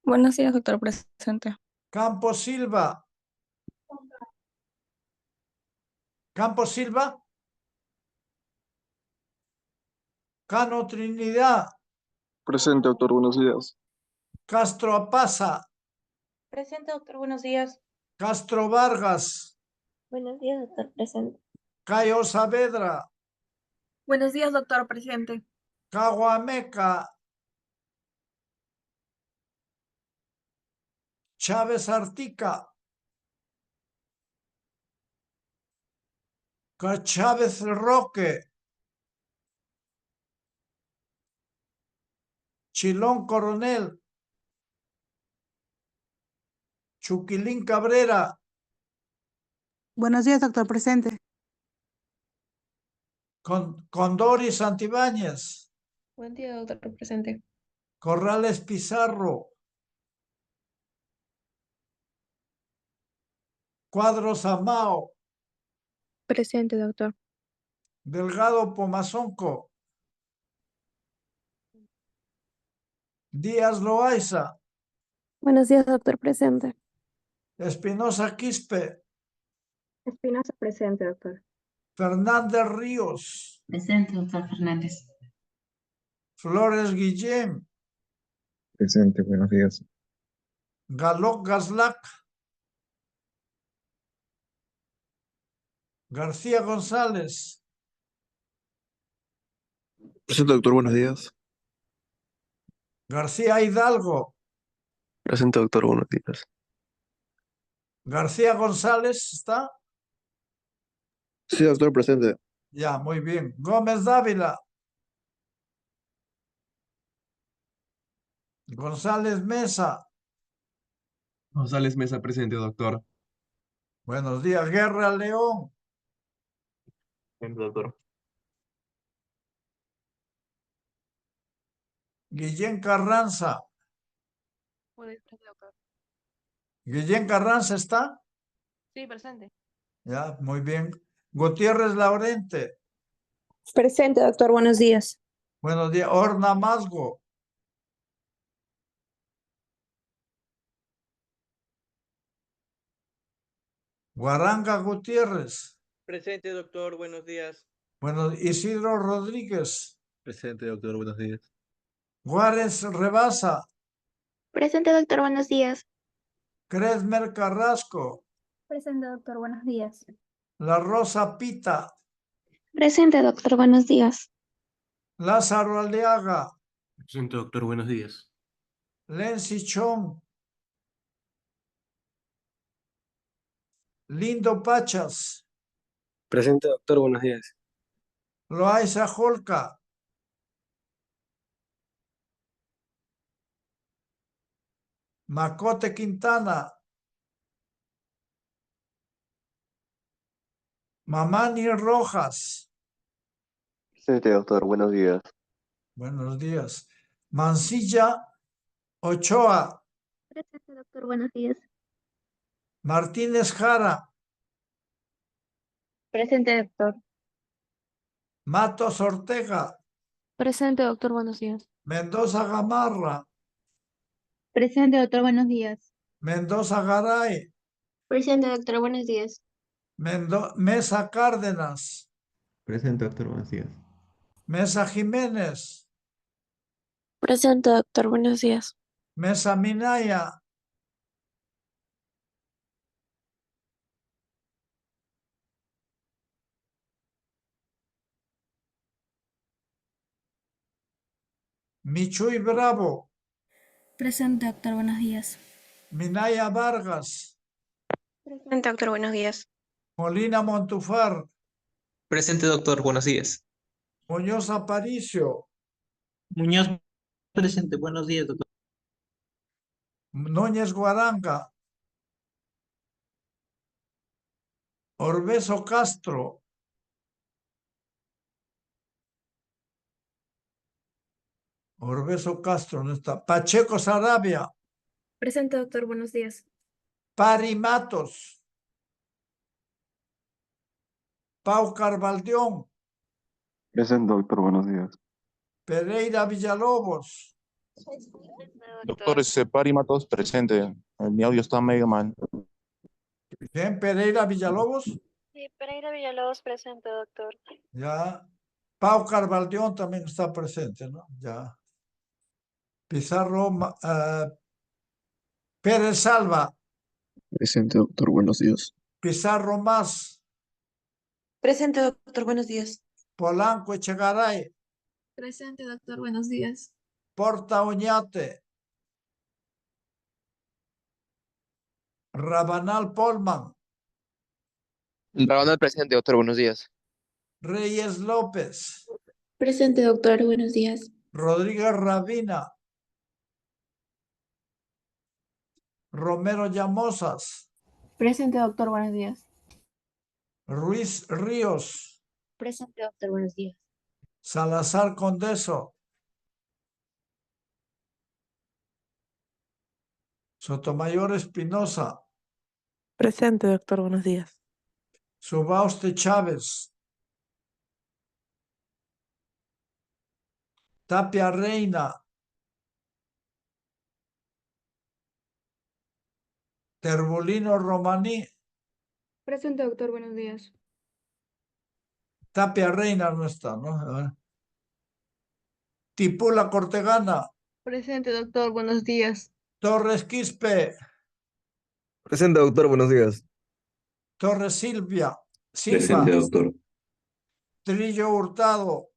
Buenos días, doctor presente. Campos Silva, Campos Silva, Cano Trinidad, Presente, doctor, buenos días. Castro Apaza, Presente, doctor, buenos días. Castro Vargas, Buenos días, doctor presente. Cayo Saavedra, Buenos días, doctor presente. Caguameca, Chávez Artica, Chávez Roque, Chilón Coronel, Chuquilín Cabrera, Buenos días, doctor presente. Condori Santibáñez, Buen día, doctor presente. Corrales Pizarro, Cuadros Amao, Presente, doctor. Delgado Pomazonco, Díaz Loaiza, Buenos días, doctor presente. Espinosa Quispe, Espinosa presente, doctor. Fernández Ríos, Presente, doctor Fernández. Flores Guillén, Presente, buenos días. Galoc Gaslac, García González, Presente, doctor, buenos días. García Hidalgo, Presente, doctor, buenos días. García González, ¿está? Sí, doctor, presente. Ya, muy bien. Gómez Dávila, González Mesa, González Mesa presente, doctor. buenos días. Guerra León, Presente, doctor. Guillén Carranza, Presente, doctor. Guillén Carranza, ¿está? Sí, presente. Ya, muy bien. Gutiérrez Laurente, Presente, doctor. Buenos días. Buenos días. Orna Masgo. Guaranga Gutiérrez. Presente, doctor. Buenos días. Bueno, Isidro Rodríguez. Presente, doctor, buenos días. Juárez Rebasa. Presente, doctor. Buenos días. Cresmer Carrasco. Presente, doctor. Buenos días. La Rosa Pita. Presente, doctor. Buenos días. Lázaro Aliaga. Presente, doctor. Buenos días. Lenzi Chong. Lindo Pachas. Presente, doctor, buenos días. Loaiza Holca. Macote Quintana. Mamani Rojas. Presente, doctor, buenos días. Buenos días. Mansilla Ochoa. Presente, doctor. Buenos días. Martínez Jara. Presente, doctor. Matos Ortega. Presente, doctor. Buenos días. Mendoza Gamarra. Presente, doctor. Buenos días. Mendoza Garay. Presente, doctor. Buenos días. Mesa Cárdenas. Presente, doctor, buenos días. Mesa Jiménez. Presente, doctor. Buenos días. Mesa Minaya. Michuy Bravo. Presente, doctor. Buenos días. Minaya Vargas. Presente, doctor. Buenos días. Molina Montufar. Presente, doctor. Buenos días. Muñoz Aparicio. Muñoz, presente. Buenos días, doctor. Núñez Guaranga. Orbeso Castro. Orbeso Castro no está. Pacheco Sarabia. Presente, doctor. Buenos días. Pari Matos. Pau Carvaldión. Presente, doctor, buenos días. Pereira Villalobos. Doctor, Pari Matos presente. Mi audio está medio mal. Bien, Pereira Villalobos. Sí, Pereira Villalobos, presente, doctor. Ya. Pau Carvaldión también está presente, ¿no? Ya. Pizarro. Pérez Salva. Presente, doctor, buenos días. Pizarro Más. Presente, doctor. Buenos días. Polanco Echegaray. Presente, doctor. Buenos días. Porta Oñate. Rabanal Polman. Rabanal presente, doctor, buenos días. Reyes López. Presente, doctor. Buenos días. Rodríguez Rabina. Romero Llamosas. Presente, doctor. Buenos días. Ruiz Ríos. Presente, doctor. Buenos días. Salazar Condeso. Sotomayor Espinosa. Presente, doctor. Buenos días. Subauste Chávez. Tapia Reina. Terbolino Romaní. Presente, doctor. Buenos días. Tapia Reina no está, ¿no? A ver. Tipula Cortegana. Presente, doctor. Buenos días. Torres Quispe. Presente, doctor, buenos días. Torres Silva. doctor. Trillo Hurtado.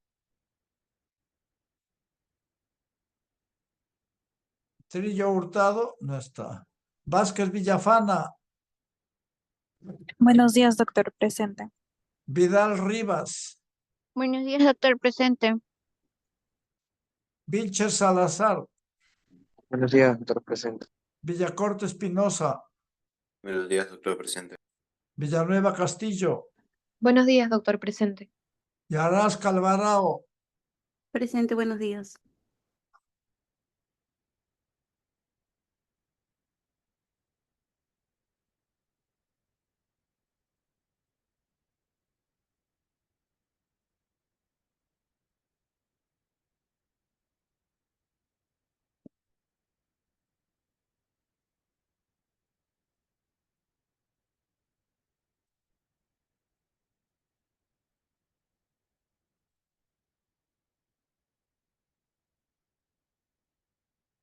Trillo Hurtado no está. Vázquez Villafana. Buenos días, doctor. Presente. Vidal Rivas. Buenos días, doctor. Presente. Vilches Salazar. Buenos días, doctor, presente. Villacorte Espinosa. Buenos días, doctor, presente. Villanueva Castillo. Buenos días, doctor. Presente. Yaras Calvarao. Presente, buenos días.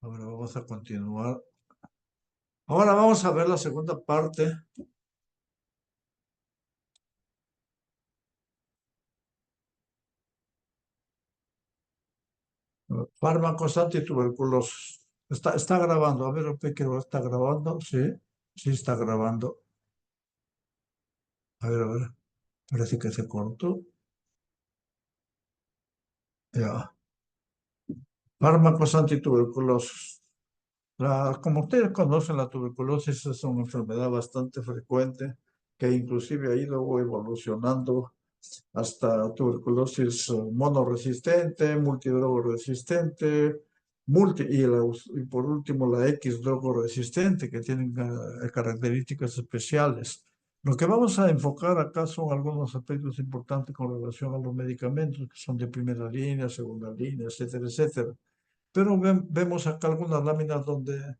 Ahora vamos a continuar. Ahora vamos a ver la segunda parte. Fármacos antituberculosos. Está grabando. A ver, ¿está grabando? Sí, sí está grabando. A ver. Parece que se cortó. Ya. Fármacos antituberculosos. Como ustedes conocen, la tuberculosis es una enfermedad bastante frecuente que inclusive ha ido evolucionando hasta tuberculosis monoresistente, multidrogoresistente, y por último la X drogoresistente, que tienen características especiales. Lo que vamos a enfocar acá son algunos aspectos importantes con relación a los medicamentos, que son de primera línea, segunda línea, etcétera, etcétera. Pero vemos acá algunas láminas donde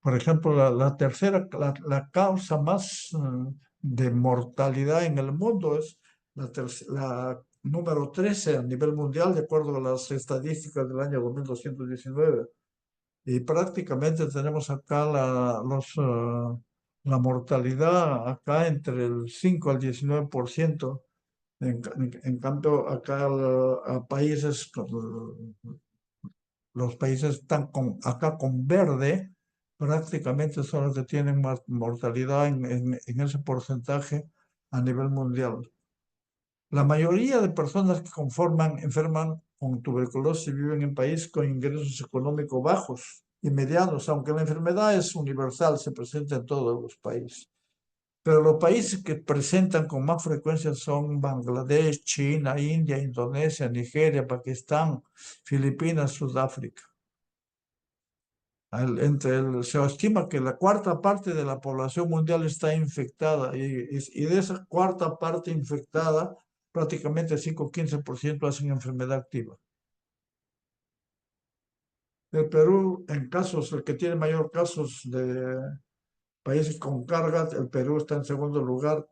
por ejemplo, la causa más de mortalidad en el mundo es la número 13 a nivel mundial, de acuerdo a las estadísticas del año 2219. Y prácticamente tenemos acá la mortalidad acá entre el 5 al 19%. En cambio, acá a países, los países están acá con verde, prácticamente son los que tienen más mortalidad en ese porcentaje a nivel mundial. La mayoría de personas que enferman con tuberculosis viven en países con ingresos económicos bajos y medianos, aunque la enfermedad es universal, se presenta en todos los países. Pero los países que presentan con más frecuencia son Bangladesh, China, India, Indonesia, Nigeria, Pakistán, Filipinas, Sudáfrica. Se estima que la cuarta parte de la población mundial está infectada y de esa cuarta parte infectada, prácticamente 5 o 15% hacen enfermedad activa. El Perú, el que tiene mayor casos de países con cargas, el Perú está en segundo lugar.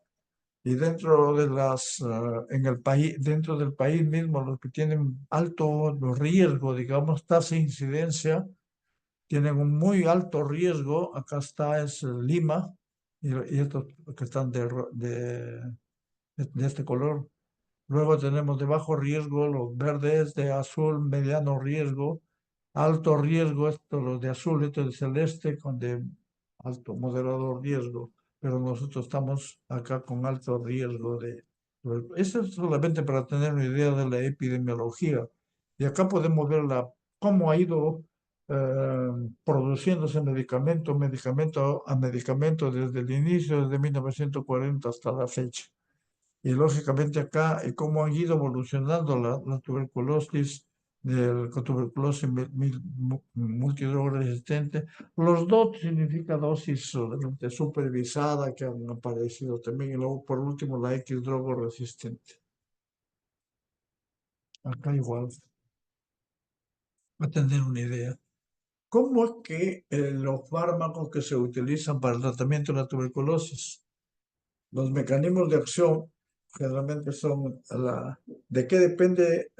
Y dentro dentro del país mismo, los que tienen alto riesgo, digamos, tasa de incidencia, tienen un muy alto riesgo. Acá es Lima, y estos que están de este color. Luego tenemos de bajo riesgo los verdes, de azul, mediano riesgo, alto riesgo, los de azul, estos de celeste, con de alto, moderado riesgo. Pero nosotros estamos acá con alto riesgo Eso es solamente para tener una idea de la epidemiología. Y acá podemos ver cómo ha ido produciéndose medicamento a medicamento desde el inicio, desde 1940 hasta la fecha. Y lógicamente acá, cómo han ido evolucionando la tuberculosis, tuberculosis multidrogoresistente. Los DOT significa dosis supervisada, que han aparecido también. Y luego, por último, la X drogoresistente. Acá igual, va a tener una idea. ¿Cómo es que los fármacos que se utilizan para el tratamiento de la tuberculosis, los mecanismos de acción, generalmente son ¿de qué depende?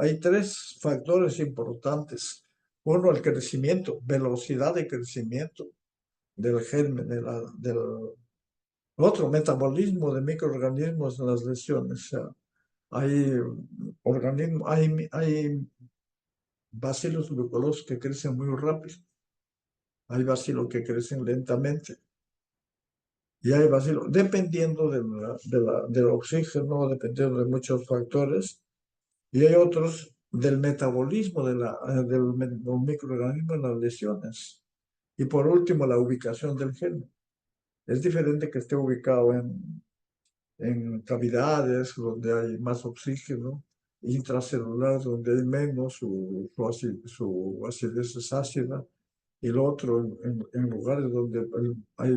Hay tres factores importantes. Uno, el crecimiento, velocidad de crecimiento del germen, del otro, metabolismo de microorganismos en las lesiones. O sea, hay bacilos tuberculosos que crecen muy rápido. Hay bacilos que crecen lentamente. Y hay bacilos, dependiendo del oxígeno, dependiendo de muchos factores. Y hay otros del metabolismo del microorganismo en las lesiones. Y por último, la ubicación del gen. Es diferente que esté ubicado en cavidades donde hay más oxígeno, intracelular donde hay menos, su acidez es ácida, y lo otro en lugares donde hay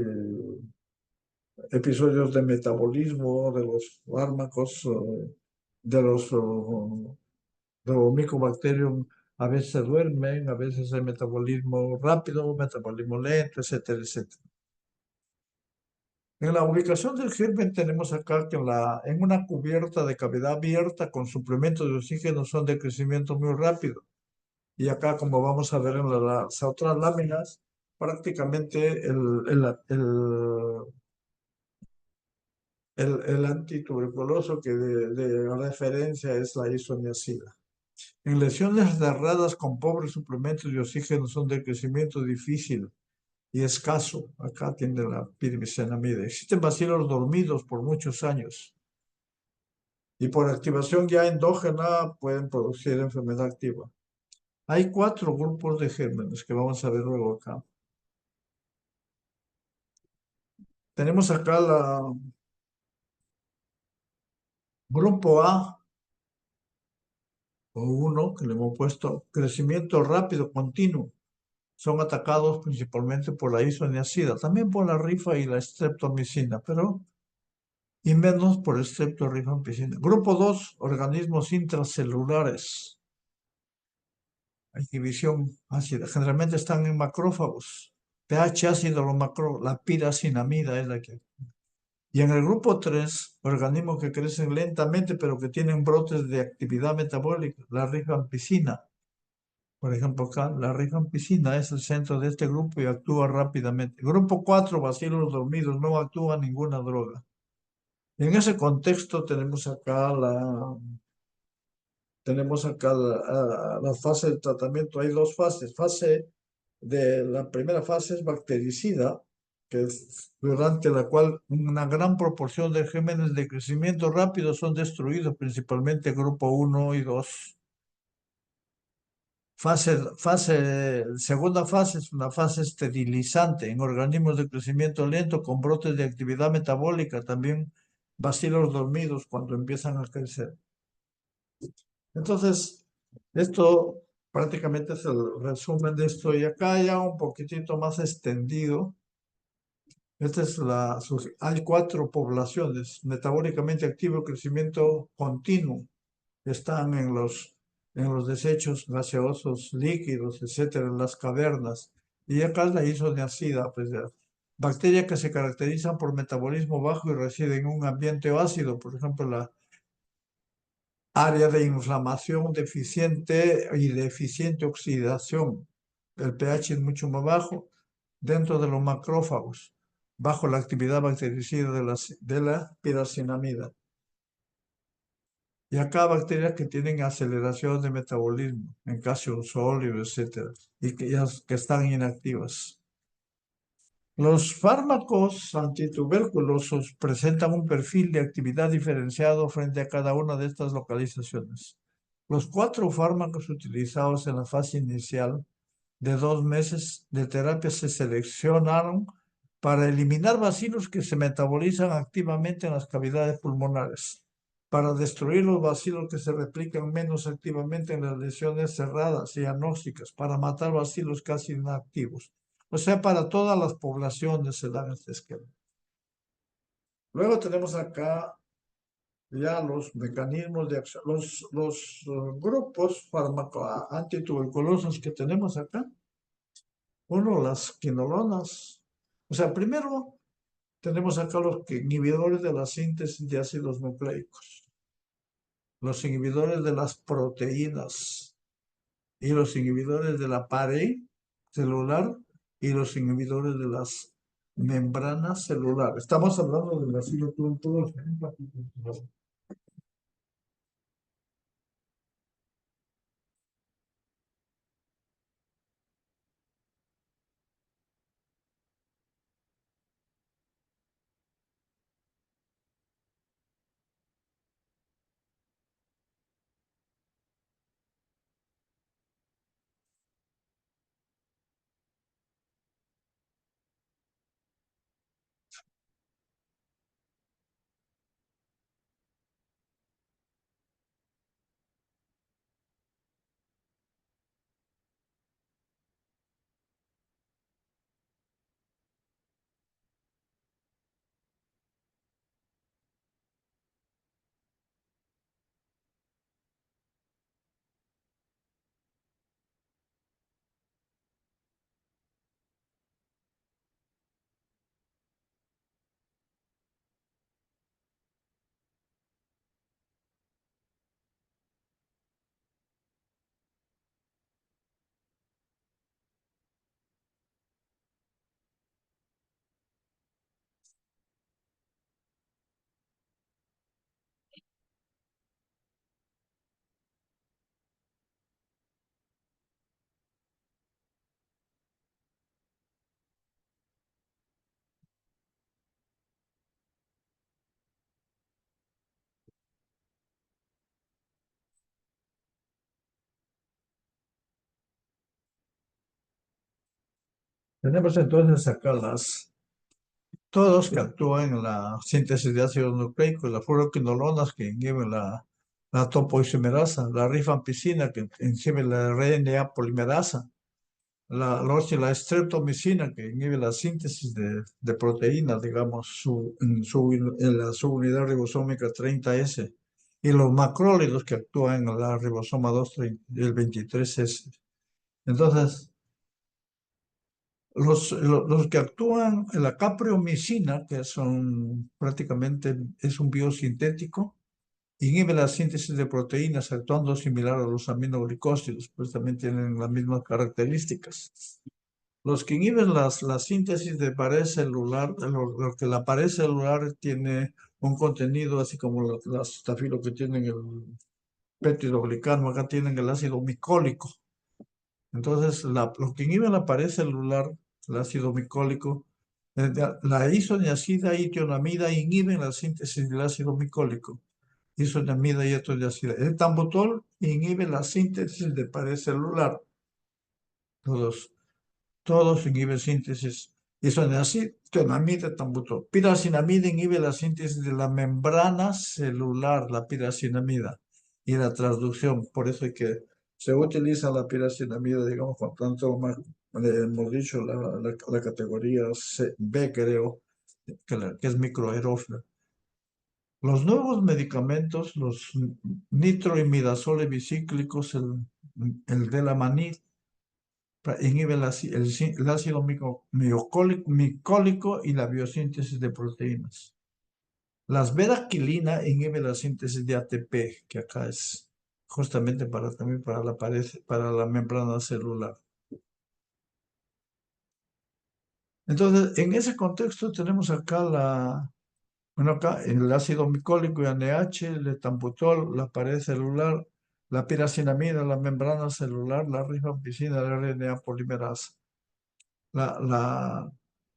episodios de metabolismo de los fármacos, de los Mycobacterium. A veces se duermen, a veces hay metabolismo rápido, metabolismo lento, etcétera, etcétera. En la ubicación del germen tenemos acá que en una cubierta de cavidad abierta con suplementos de oxígeno son de crecimiento muy rápido. Y acá, como vamos a ver en las otras láminas, prácticamente el antituberculoso que de referencia es la isoniazida. En lesiones cerradas con pobres suplementos de oxígeno son de crecimiento difícil y escaso. Acá tiene la pirmisenamida. Existen bacilos dormidos por muchos años y por activación ya endógena pueden producir enfermedad activa. Hay 4 grupos de gérmenes que vamos a ver luego acá. Tenemos acá la grupo A o 1, que le hemos puesto crecimiento rápido, continuo. Son atacados principalmente por la isoniazida, también por la rifa y la streptomicina, pero y menos por el streptorrifampicina. Grupo 2, organismos intracelulares. Inhibición ácida. Generalmente están en macrófagos. pH ácido, la piracinamida es la que. Y en el grupo 3, organismos que crecen lentamente pero que tienen brotes de actividad metabólica, la rifampicina. Por ejemplo, acá la rifampicina es el centro de este grupo y actúa rápidamente. Grupo 4, bacilos dormidos, no actúa ninguna droga. En ese contexto tenemos acá la fase de tratamiento. Hay 2 fases. La primera fase es bactericida, que es durante la cual una gran proporción de gérmenes de crecimiento rápido son destruidos, principalmente grupo 1 y 2. Segunda fase es una fase esterilizante en organismos de crecimiento lento con brotes de actividad metabólica, también bacilos dormidos cuando empiezan a crecer. Entonces, esto prácticamente es el resumen de esto. Y acá ya un poquitito más extendido. Hay 4 poblaciones metabólicamente activo, crecimiento continuo. Están en los desechos gaseosos, líquidos, etcétera, en las cavernas. Y acá es la isoniazida, pues, bacterias que se caracterizan por metabolismo bajo y residen en un ambiente ácido, por ejemplo, la área de inflamación deficiente y deficiente oxidación. El pH es mucho más bajo dentro de los macrófagos, bajo la actividad bactericida de la piracinamida. Y acá bacterias que tienen aceleración de metabolismo, en calcio sólido, etcétera, y que están inactivas. Los fármacos antituberculosos presentan un perfil de actividad diferenciado frente a cada una de estas localizaciones. Los 4 fármacos utilizados en la fase inicial de 2 meses de terapia se seleccionaron para eliminar bacilos que se metabolizan activamente en las cavidades pulmonares, para destruir los bacilos que se replican menos activamente en las lesiones cerradas y anóxicas, para matar bacilos casi inactivos. O sea, para todas las poblaciones se dan este esquema. Luego tenemos acá ya los mecanismos de acción, los grupos antituberculosos que tenemos acá. Uno, las quinolonas. O sea, primero tenemos acá los inhibidores de la síntesis de ácidos nucleicos, los inhibidores de las proteínas y los inhibidores de la pared celular y los inhibidores de las membranas celulares. Estamos hablando del bacilo tuberculoso. Tenemos entonces acá todos que actúan en la síntesis de ácido nucleico, las fluoroquinolonas que inhiben la topoisomerasa, la rifampicina que inhibe la RNA polimerasa, la streptomicina que inhibe la síntesis de proteínas, digamos, en la subunidad ribosómica 30S, y los macrólidos que actúan en la ribosoma 2 y el 23S. Entonces, los que actúan en la capreomicina, que son prácticamente es un biosintético, inhibe la síntesis de proteínas actuando similar a los aminoglicósidos, pues también tienen las mismas características. Los que inhiben la síntesis de pared celular, lo que la pared celular tiene un contenido así como las estafilos que tienen el peptidoglicano, acá tienen el ácido micólico. Entonces, lo que inhibe la pared celular, el ácido micólico, la isoniazida y tionamida inhiben la síntesis del ácido micólico. Isoniamida y etiazida. El tambutol inhibe la síntesis de pared celular. Todos inhiben síntesis. Isoniazida, tionamida, tambutol. Piracinamida inhibe la síntesis de la membrana celular, la piracinamida, y la transducción. Por eso es que se utiliza la piracinamida, digamos, con tanto más, hemos dicho la categoría B, creo, que es microaerófila. Los nuevos medicamentos, los nitroimidazole bicíclicos, el delamanid, inhibe el ácido micólico y la biosíntesis de proteínas. Las betaquilina inhibe la síntesis de ATP, que acá es justamente también para la pared, para la membrana celular. Entonces, en ese contexto tenemos acá acá el ácido micólico y ANH, el etambutol, la pared celular, la piracinamida, la membrana celular, la rifampicina, la RNA polimerasa.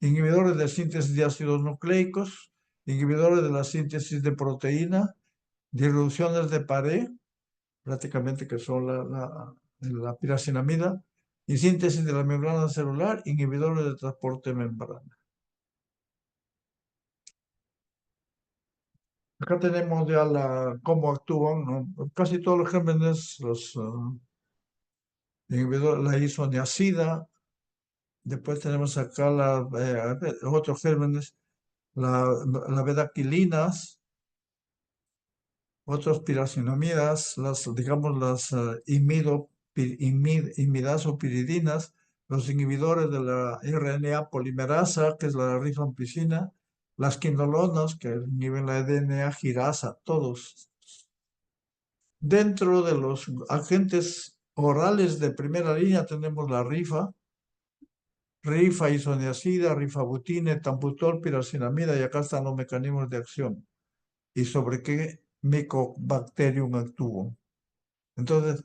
Inhibidores de síntesis de ácidos nucleicos, inhibidores de la síntesis de proteína, disrupciones de pared, prácticamente que son la piracinamida, y síntesis de la membrana celular, inhibidores de transporte de membrana. Acá tenemos ya cómo actúan, ¿no? Casi todos los gérmenes, los inhibidores, la isoniazida. Después tenemos acá otros gérmenes, la betaquilinas, otros piracinamidas, digamos las imidazopiridinas, los inhibidores de la RNA polimerasa, que es la rifampicina, las quinolonas, que inhiben la DNA girasa, todos. Dentro de los agentes orales de primera línea tenemos la rifa isoniazida, rifabutina, etambutol, piracinamida, y acá están los mecanismos de acción y sobre qué Mycobacterium actúan. Entonces,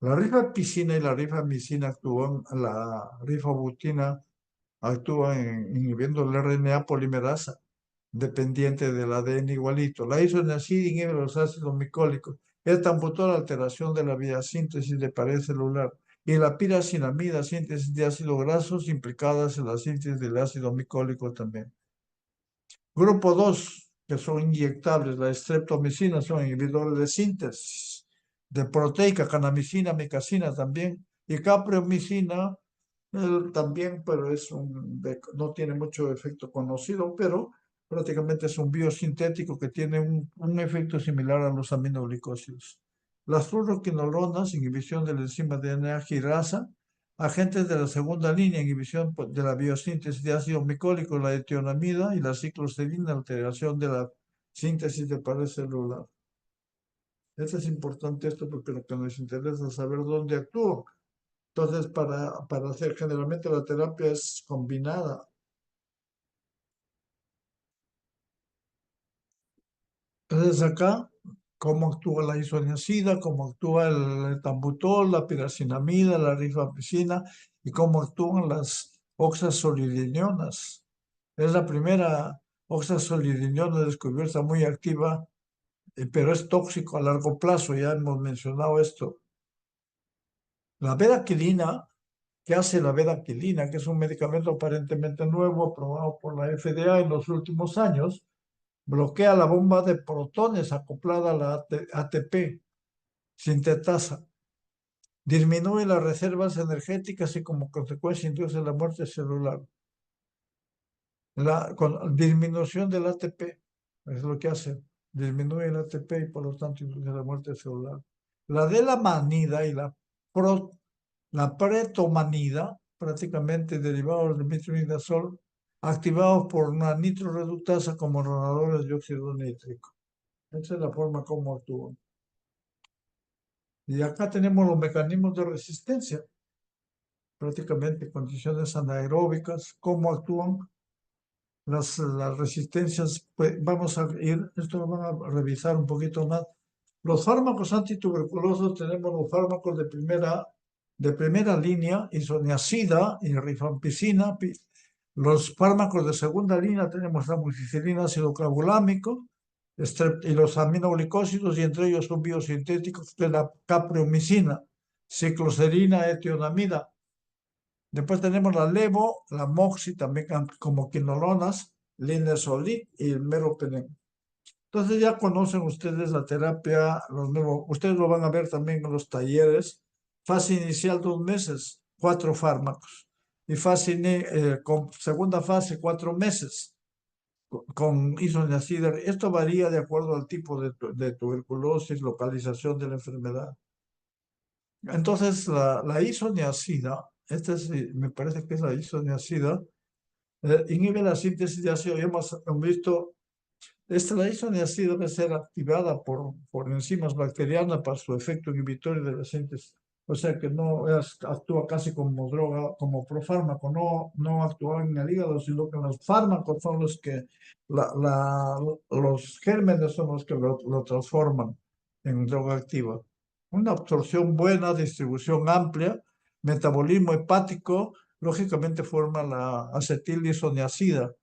la rifampicina y la rifamicina actúan, la rifabutina actúa inhibiendo el RNA polimerasa, dependiente del ADN igualito. La isoniazida inhibe los ácidos micólicos. El tambutol, alteración de la biosíntesis de pared celular. Y la piracinamida, síntesis de ácidos grasos implicadas en la síntesis del ácido micólico también. Grupo 2, que son inyectables, la streptomicina, son inhibidores de síntesis de proteica, canamicina, micacina también. Y capreomicina también, pero no tiene mucho efecto conocido, pero prácticamente es un biosintético que tiene un efecto similar a los aminoglicósidos. Las fluoroquinolonas, inhibición de la enzima DNA girasa, agentes de la segunda línea, inhibición de la biosíntesis de ácido micólico, la etionamida y la cicloserina, alteración de la síntesis de pared celular. Esto es importante porque lo que nos interesa es saber dónde actúa. Entonces, para hacer generalmente la terapia es combinada. Entonces acá, cómo actúa la isoniazida, cómo actúa el etambutol, la piracinamida, la rifampicina y cómo actúan las oxazolidinionas. Es la primera oxazolidiniona descubierta muy activa, pero es tóxico a largo plazo, ya hemos mencionado esto. La betaquilina que hace la bedaquilina, que es un medicamento aparentemente nuevo, aprobado por la FDA en los últimos años, bloquea la bomba de protones acoplada a la ATP, sintetasa, disminuye las reservas energéticas y como consecuencia induce la muerte celular. Con disminución del ATP, es lo que hace, disminuye el ATP y por lo tanto induce la muerte celular. La delamanida y la pretomanida, prácticamente derivados del metronidazol, activados por una nitroreductasa como ronadores de óxido nítrico. Esa es la forma como actúan. Y acá tenemos los mecanismos de resistencia, prácticamente condiciones anaeróbicas, cómo actúan las resistencias. Pues vamos a ir, esto lo van a revisar un poquito más. Los fármacos antituberculosos, tenemos los fármacos de primera línea, isoniazida y rifampicina. Los fármacos de segunda línea tenemos la amoxicilina, ácido clavulámico y los aminoglicósidos, y entre ellos son biosintéticos de la capreomicina, cicloserina, etionamida. Después tenemos la levo, la moxi, también como quinolonas, linezolid y el meropenem. Entonces ya conocen ustedes la terapia, ustedes lo van a ver también en los talleres. Fase inicial 2 meses, 4 fármacos. Y con segunda fase 4 meses con isoniazida. Esto varía de acuerdo al tipo de tuberculosis, localización de la enfermedad. Entonces la isoniazida, me parece que es la isoniazida, inhibe la síntesis de ácido. Hemos visto, la isoniazida debe ser activada por enzimas bacterianas para su efecto inhibitorio de la síntesis. O sea que no actúa casi como droga, como profármaco, no actúa en el hígado, sino que los fármacos son los que, los gérmenes son los que lo transforman en droga activa. Una absorción buena, distribución amplia, metabolismo hepático, lógicamente forma la acetilisoniazida.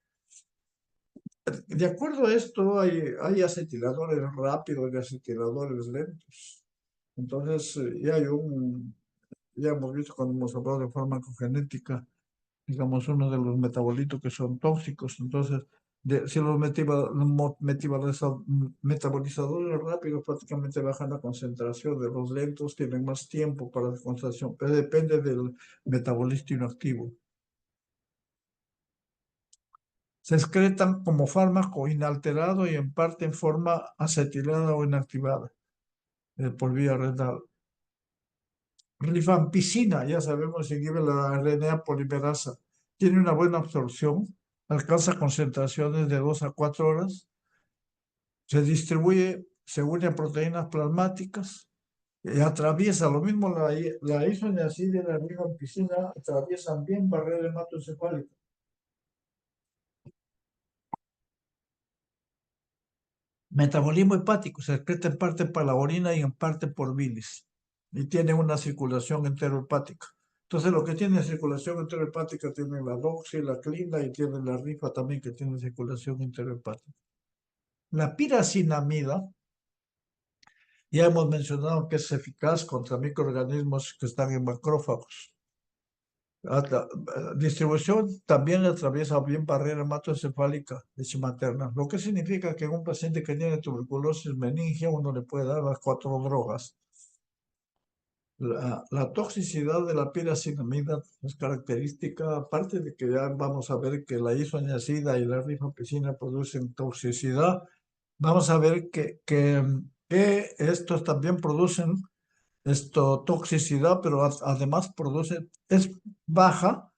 De acuerdo a esto, hay acetiladores rápidos y acetiladores lentos. Entonces, ya hemos visto cuando hemos hablado de farmacogenética, digamos, uno de los metabolitos que son tóxicos. Entonces, si los metabolizadores rápidos prácticamente bajan la concentración, de los lentos tienen más tiempo para la concentración, pero depende del metabolito inactivo. Se excretan como fármaco inalterado y en parte en forma acetilada o inactivada por vía renal. Rifampicina, ya sabemos, inhibe la RNA polimerasa. Tiene una buena absorción, alcanza concentraciones de 2 a 4 horas. Se distribuye según a proteínas plasmáticas. Atraviesa, lo mismo la isoniazida y la rifampicina atraviesan bien barrera hematoencefálica. Metabolismo hepático, se excreta en parte por la orina y en parte por bilis. Y tiene una circulación enterohepática. Entonces, lo que tiene circulación enterohepática tiene la doxi, la clina y tiene la rifa también, que tiene circulación enterohepática. La piracinamida, ya hemos mencionado que es eficaz contra microorganismos que están en macrófagos. Distribución también atraviesa bien barrera hematoencefálica leche materna, lo que significa que en un paciente que tiene tuberculosis meningia uno le puede dar las 4 drogas. La toxicidad de la piracinamida es característica, aparte de que ya vamos a ver que la isoniazida y la rifampicina producen toxicidad, vamos a ver que estos también producen toxicidad, pero además es baja,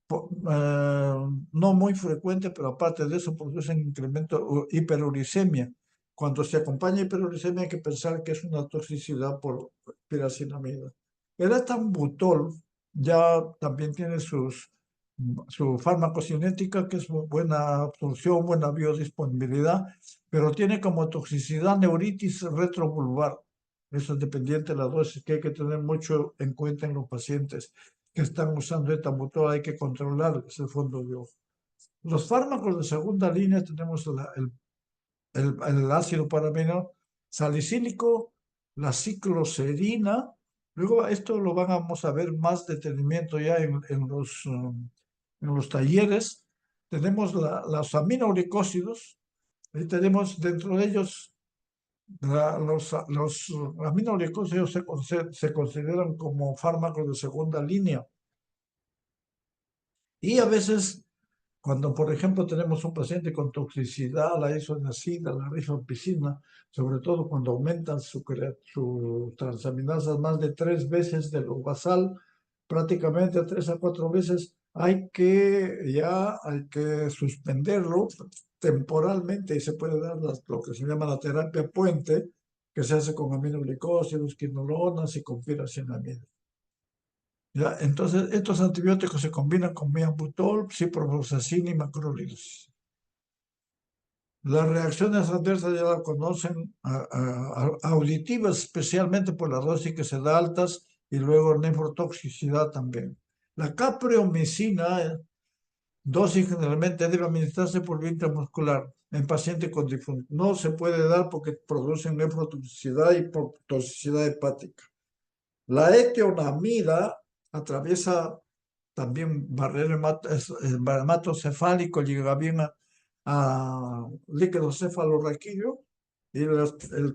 no muy frecuente, pero aparte de eso producen incremento hiperuricemia. Cuando se acompaña hiperuricemia hay que pensar que es una toxicidad por piracinamida. El etambutol ya también tiene su farmacocinética, que es buena absorción, buena biodisponibilidad, pero tiene como toxicidad neuritis retrovulvar. Eso es dependiente de la dosis, que hay que tener mucho en cuenta en los pacientes que están usando etambutol, hay que controlar ese fondo de ojo. Los fármacos de segunda línea tenemos el ácido paramino salicílico, la cicloserina, Luego esto lo vamos a ver más detenimiento ya en los talleres. Tenemos los aminoglicósidos, y tenemos dentro de ellos los aminoglicósidos se consideran como fármacos de segunda línea. Y a veces, cuando por ejemplo tenemos un paciente con toxicidad, la isoniazida, la rifampicina, sobre todo cuando aumentan su transaminasas más de 3 veces de lo basal, prácticamente 3 a 4 veces, hay que suspenderlo temporalmente y se puede dar lo que se llama la terapia puente, que se hace con aminoglicósidos, quinolonas y con piracinamida. ¿Ya? Entonces, estos antibióticos se combinan con miambutol, ciprofloxacina y macrolidos. Las reacciones adversas ya la conocen, auditivas especialmente por la dosis que se da altas y luego nefrotoxicidad también. La capreomicina, dosis generalmente debe administrarse por vía intramuscular en pacientes con disfunción. No se puede dar porque producen nefrotoxicidad y toxicidad hepática. La etionamida atraviesa también barrera hematocefálico, llega bien a líquido cefalorraquídeo y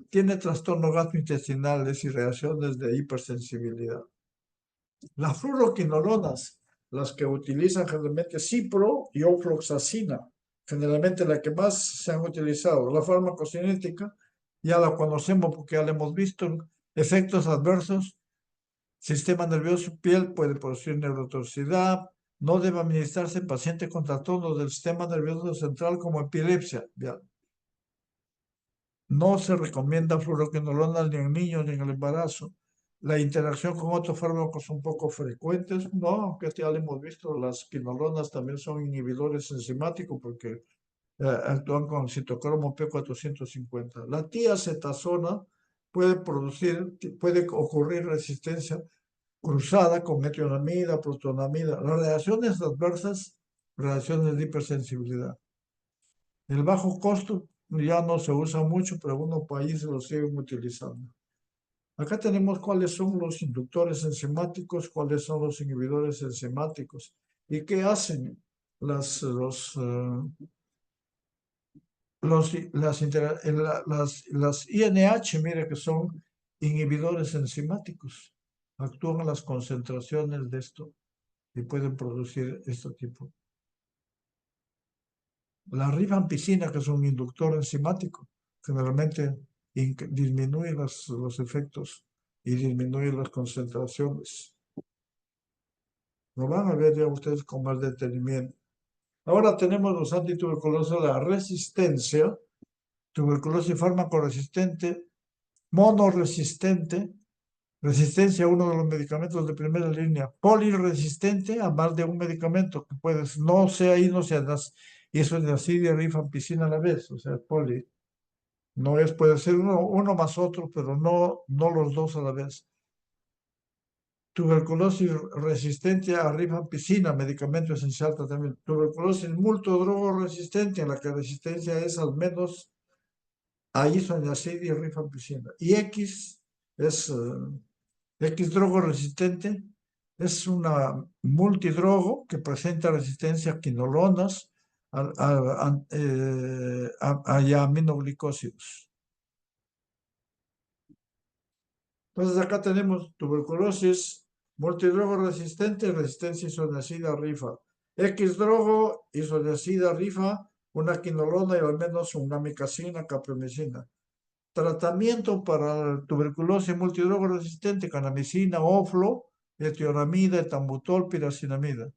tiene trastornos gastrointestinales y reacciones de hipersensibilidad. Las fluoroquinolonas, las que utilizan generalmente cipro y ofloxacina, generalmente la que más se han utilizado. La farmacocinética ya la conocemos porque ya la hemos visto. Efectos adversos: sistema nervioso, piel, puede producir neurotoxicidad. No debe administrarse en pacientes con trastornos del sistema nervioso central como epilepsia. Ya. No se recomienda fluoroquinolonas ni en niños ni en el embarazo. La interacción con otros fármacos son poco frecuentes, no, aunque ya lo hemos visto, las quinolonas también son inhibidores enzimáticos porque actúan con citocromo P450. La tiacetasona puede ocurrir resistencia cruzada con metionamida, protonamida. Las reacciones adversas, reacciones de hipersensibilidad. El bajo costo ya no se usa mucho, pero algunos países lo siguen utilizando. Acá tenemos cuáles son los inductores enzimáticos, cuáles son los inhibidores enzimáticos y qué hacen las INH, mire que son inhibidores enzimáticos. Actúan en las concentraciones de esto y pueden producir este tipo. La rifampicina, que es un inductor enzimático, generalmente disminuye los efectos y disminuye las concentraciones. Lo van a ver ya ustedes con más detenimiento. Ahora tenemos los antituberculosos, la resistencia, tuberculosis fármaco resistente, monoresistente, resistencia a uno de los medicamentos de primera línea, poliresistente a más de un medicamento, que puedes, no sea isoniazida y rifampicina a la vez, o sea, poli. No es, puede ser uno más otro, pero no los dos a la vez. Tuberculosis resistente a rifampicina, medicamento esencial tratamiento. Tuberculosis multidrogo resistente, en la que la resistencia es al menos a isoniazida y rifampicina. Y X drogo resistente, es una multidrogo que presenta resistencia a quinolonas y a aminoglicósidos. Entonces acá tenemos tuberculosis multidrogo resistente, resistencia isoniazida rifa. X drogo, isoniazida rifa, una quinolona y al menos una amicacina, capromicina. Tratamiento para tuberculosis multidrogo resistente: canamicina, oflo, etionamida, etambutol, piracinamida.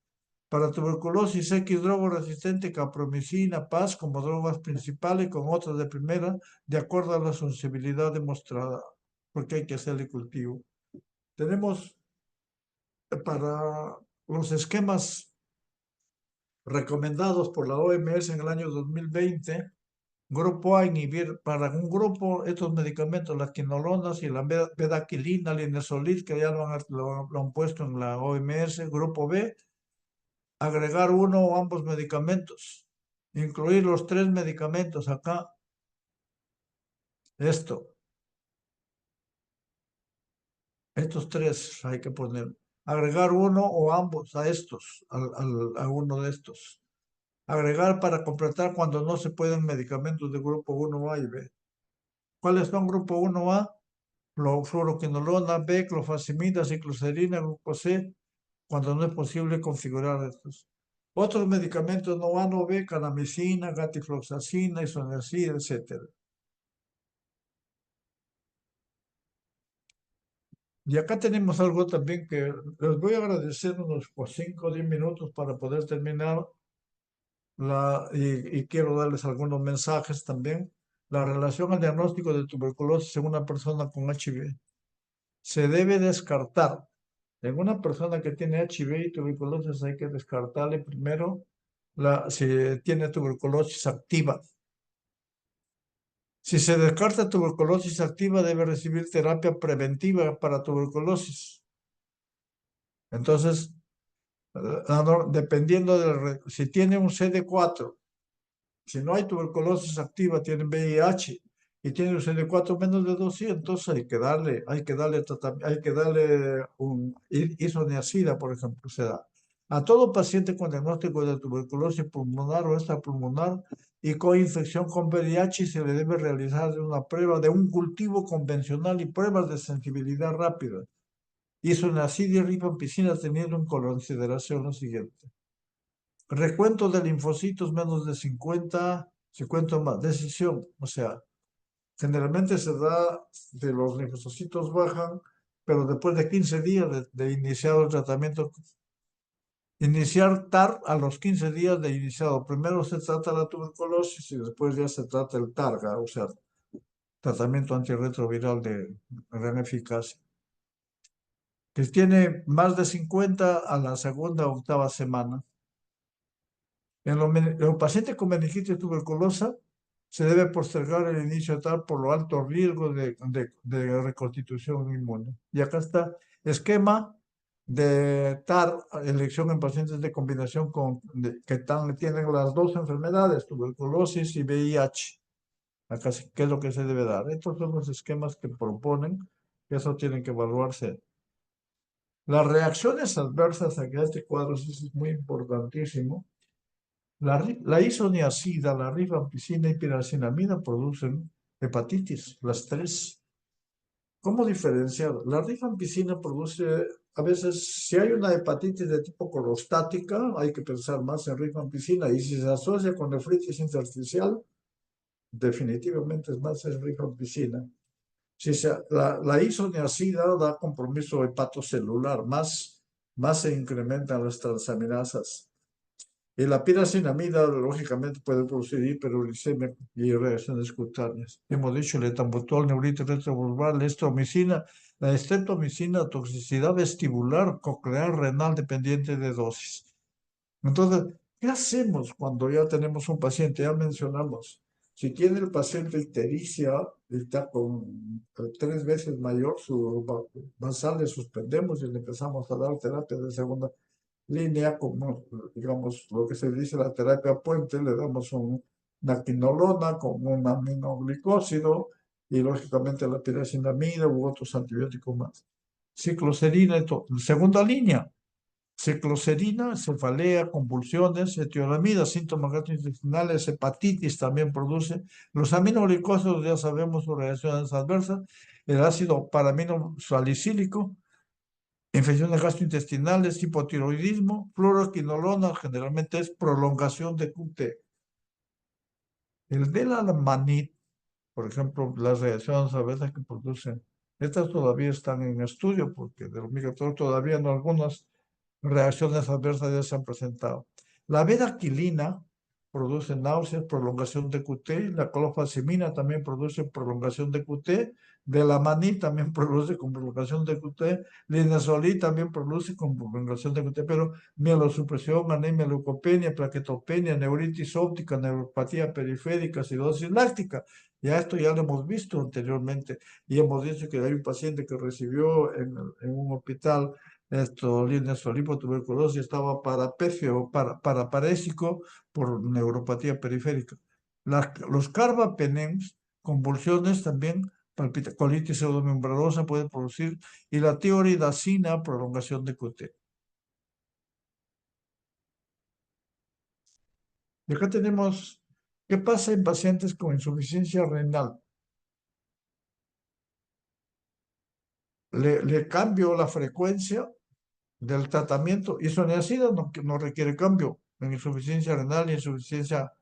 Para tuberculosis X drogo resistente, capromicina, PAS como drogas principales, con otras de primera, de acuerdo a la sensibilidad demostrada, porque hay que hacerle cultivo. Tenemos para los esquemas recomendados por la OMS en el año 2020, grupo A, inhibir para un grupo estos medicamentos, las quinolonas y la bedaquilina, linezolid, que ya lo han puesto en la OMS. Grupo B, agregar uno o ambos medicamentos, incluir los 3 medicamentos acá. Esto. Estos tres hay que poner. Agregar uno o ambos a estos, a uno de estos. Agregar para completar cuando no se pueden medicamentos de grupo 1A y B. ¿Cuáles son grupo 1A? Fluoroquinolona, B, clofazimida, cicloserina, grupo C, cuando no es posible configurar estos. Otros medicamentos no A, no B, canamicina, gatifloxacina, isoniazida, etc. Y acá tenemos algo también que les voy a agradecer unos 5 o 10 minutos para poder terminar y quiero darles algunos mensajes también. La relación al diagnóstico de tuberculosis en una persona con HIV. Se debe descartar. En una persona que tiene HIV y tuberculosis hay que descartarle primero si tiene tuberculosis activa. Si se descarta tuberculosis activa, debe recibir terapia preventiva para tuberculosis. Entonces, dependiendo si tiene un CD4, si no hay tuberculosis activa, tiene VIH y tiene un CD4 menos de 200, hay que darle tratamiento, hay que darle un isoniazida, por ejemplo, se da. A todo paciente con diagnóstico de tuberculosis pulmonar o extrapulmonar y con infección con VIH se le debe realizar una prueba de un cultivo convencional y pruebas de sensibilidad rápida. Isoniazida y rifampicina teniendo en consideración lo siguiente. Recuento de linfocitos menos de 50 más. Decisión, o sea, generalmente se da de los linfocitos bajan, pero después de 15 días de iniciado el tratamiento. Iniciar TAR a los 15 días de iniciado. Primero se trata la tuberculosis y después ya se trata el TARGA, o sea, tratamiento antirretroviral de gran eficacia. Que tiene más de 50 a la segunda o octava semana. En los pacientes con meningitis tuberculosa se debe postergar el inicio de TAR por lo alto riesgo de reconstitución inmune. Y acá está esquema de TAR, elección en pacientes de combinación que tienen las dos enfermedades, tuberculosis y VIH. Acá qué es lo que se debe dar. Estos son los esquemas que proponen, que eso tienen que evaluarse. Las reacciones adversas a este cuadro es muy importantísimo. La isoniazida, la rifampicina y piracinamida producen hepatitis, las tres. ¿Cómo diferenciar? La rifampicina produce, a veces, si hay una hepatitis de tipo colostática, hay que pensar más en rifampicina, y si se asocia con nefritis intersticial, definitivamente es más en rifampicina. La isoniazida da compromiso hepatocelular, más se incrementan las transaminasas. Y la piracinamida, lógicamente, puede producir hiperuricemia y reacciones cutáneas. Hemos dicho el etambutol, neuritis retrovulvar, la estromicina, la estreptomicina, toxicidad vestibular, coclear, renal, dependiente de dosis. Entonces, ¿qué hacemos cuando ya tenemos un paciente? Ya mencionamos, si tiene el paciente ictericia, está con 3 veces mayor su basal, le suspendemos y le empezamos a dar terapia de segunda línea, como digamos lo que se dice la terapia puente, le damos una quinolona con un aminoglicósido y lógicamente la piracinamida u otros antibióticos más. Cicloserina, segunda línea, cicloserina, cefalea, convulsiones, etiolamida, síntomas gastrointestinales, hepatitis también produce. Los aminoglicósidos ya sabemos sus reacciones adversas, el ácido paraminosalicílico, infecciones gastrointestinales, hipotiroidismo, fluoroquinolona, generalmente es prolongación de QT. El Delamanid, por ejemplo, las reacciones adversas que producen, estas todavía están en estudio porque del omega-3 todavía no algunas reacciones adversas ya se han presentado. La betaquilina produce náuseas, prolongación de QT, la clofazimina también produce prolongación de QT, Delamanid también produce con prolongación de QT, linezolid también produce con prolongación de QT, pero mielosupresión, anemia, leucopenia, plaquetopenia, neuritis óptica, neuropatía periférica, acidosis láctica. Ya esto ya lo hemos visto anteriormente y hemos dicho que hay un paciente que recibió en un hospital linezolid estaba paraparésico por neuropatía periférica. Los carbapenems, convulsiones también colitis pseudomembranosa puede producir, y la tioridacina, prolongación de QT. Y acá tenemos, ¿qué pasa en pacientes con insuficiencia renal? Le cambio la frecuencia del tratamiento. Isoniazida no requiere cambio en insuficiencia renal ni insuficiencia,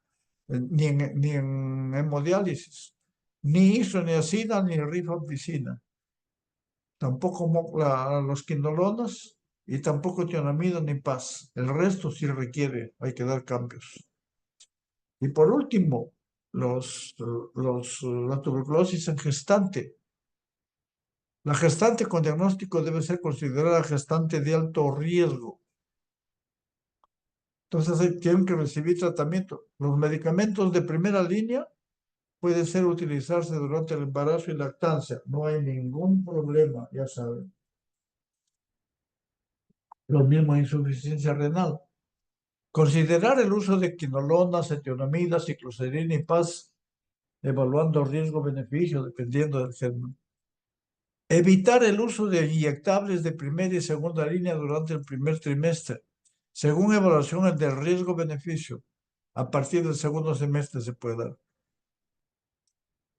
ni en hemodiálisis. Ni isoniazida ni rifampicina. Tampoco los quinolonas y tampoco tionamida ni PAS. El resto sí requiere, hay que dar cambios. Y por último, la tuberculosis en gestante. La gestante con diagnóstico debe ser considerada gestante de alto riesgo. Entonces tienen que recibir tratamiento. Los medicamentos de primera línea pueden ser utilizarse durante el embarazo y lactancia. No hay ningún problema, ya saben. Lo mismo insuficiencia renal. Considerar el uso de quinolonas, etionamida, cicloserina y PAS, evaluando riesgo-beneficio dependiendo del germen. Evitar el uso de inyectables de primera y segunda línea durante el primer trimestre, según evaluación del riesgo-beneficio. A partir del segundo semestre se puede dar.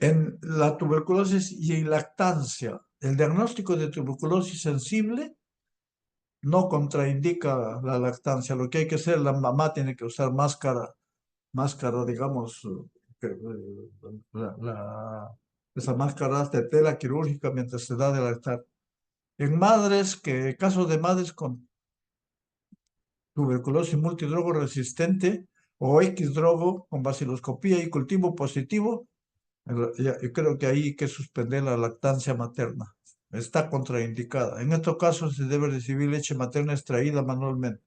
En la tuberculosis y en lactancia, el diagnóstico de tuberculosis sensible no contraindica la lactancia. Lo que hay que hacer, la mamá tiene que usar máscara, digamos, esa máscara de tela quirúrgica mientras se da de lactar. En casos de madres con tuberculosis multidrogo resistente o X-drogo con baciloscopía y cultivo positivo, yo creo que ahí hay que suspender la lactancia materna. Está contraindicada. En estos casos se debe recibir leche materna extraída manualmente.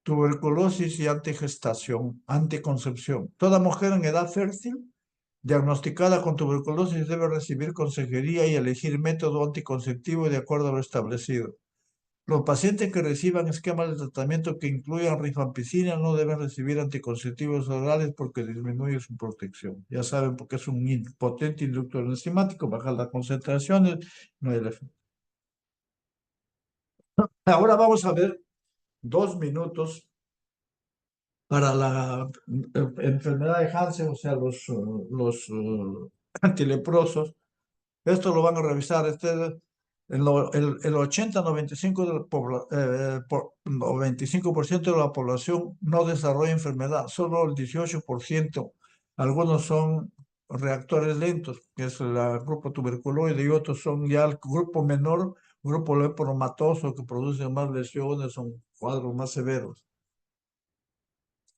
Tuberculosis y antigestación, anticoncepción. Toda mujer en edad fértil diagnosticada con tuberculosis debe recibir consejería y elegir método anticonceptivo de acuerdo a lo establecido. Los pacientes que reciban esquemas de tratamiento que incluyan rifampicina no deben recibir anticonceptivos orales porque disminuye su protección. Ya saben, porque es un potente inductor enzimático, baja las concentraciones, no hay el efecto. Ahora vamos a ver 2 minutos para la enfermedad de Hansen, o sea, los antileprosos. Esto lo van a revisar. El 80-95% de la población no desarrolla enfermedad, solo el 18%. Algunos son reactores lentos, que es el grupo tuberculoide, y otros son ya el grupo menor, grupo lepromatoso, que produce más lesiones, son cuadros más severos.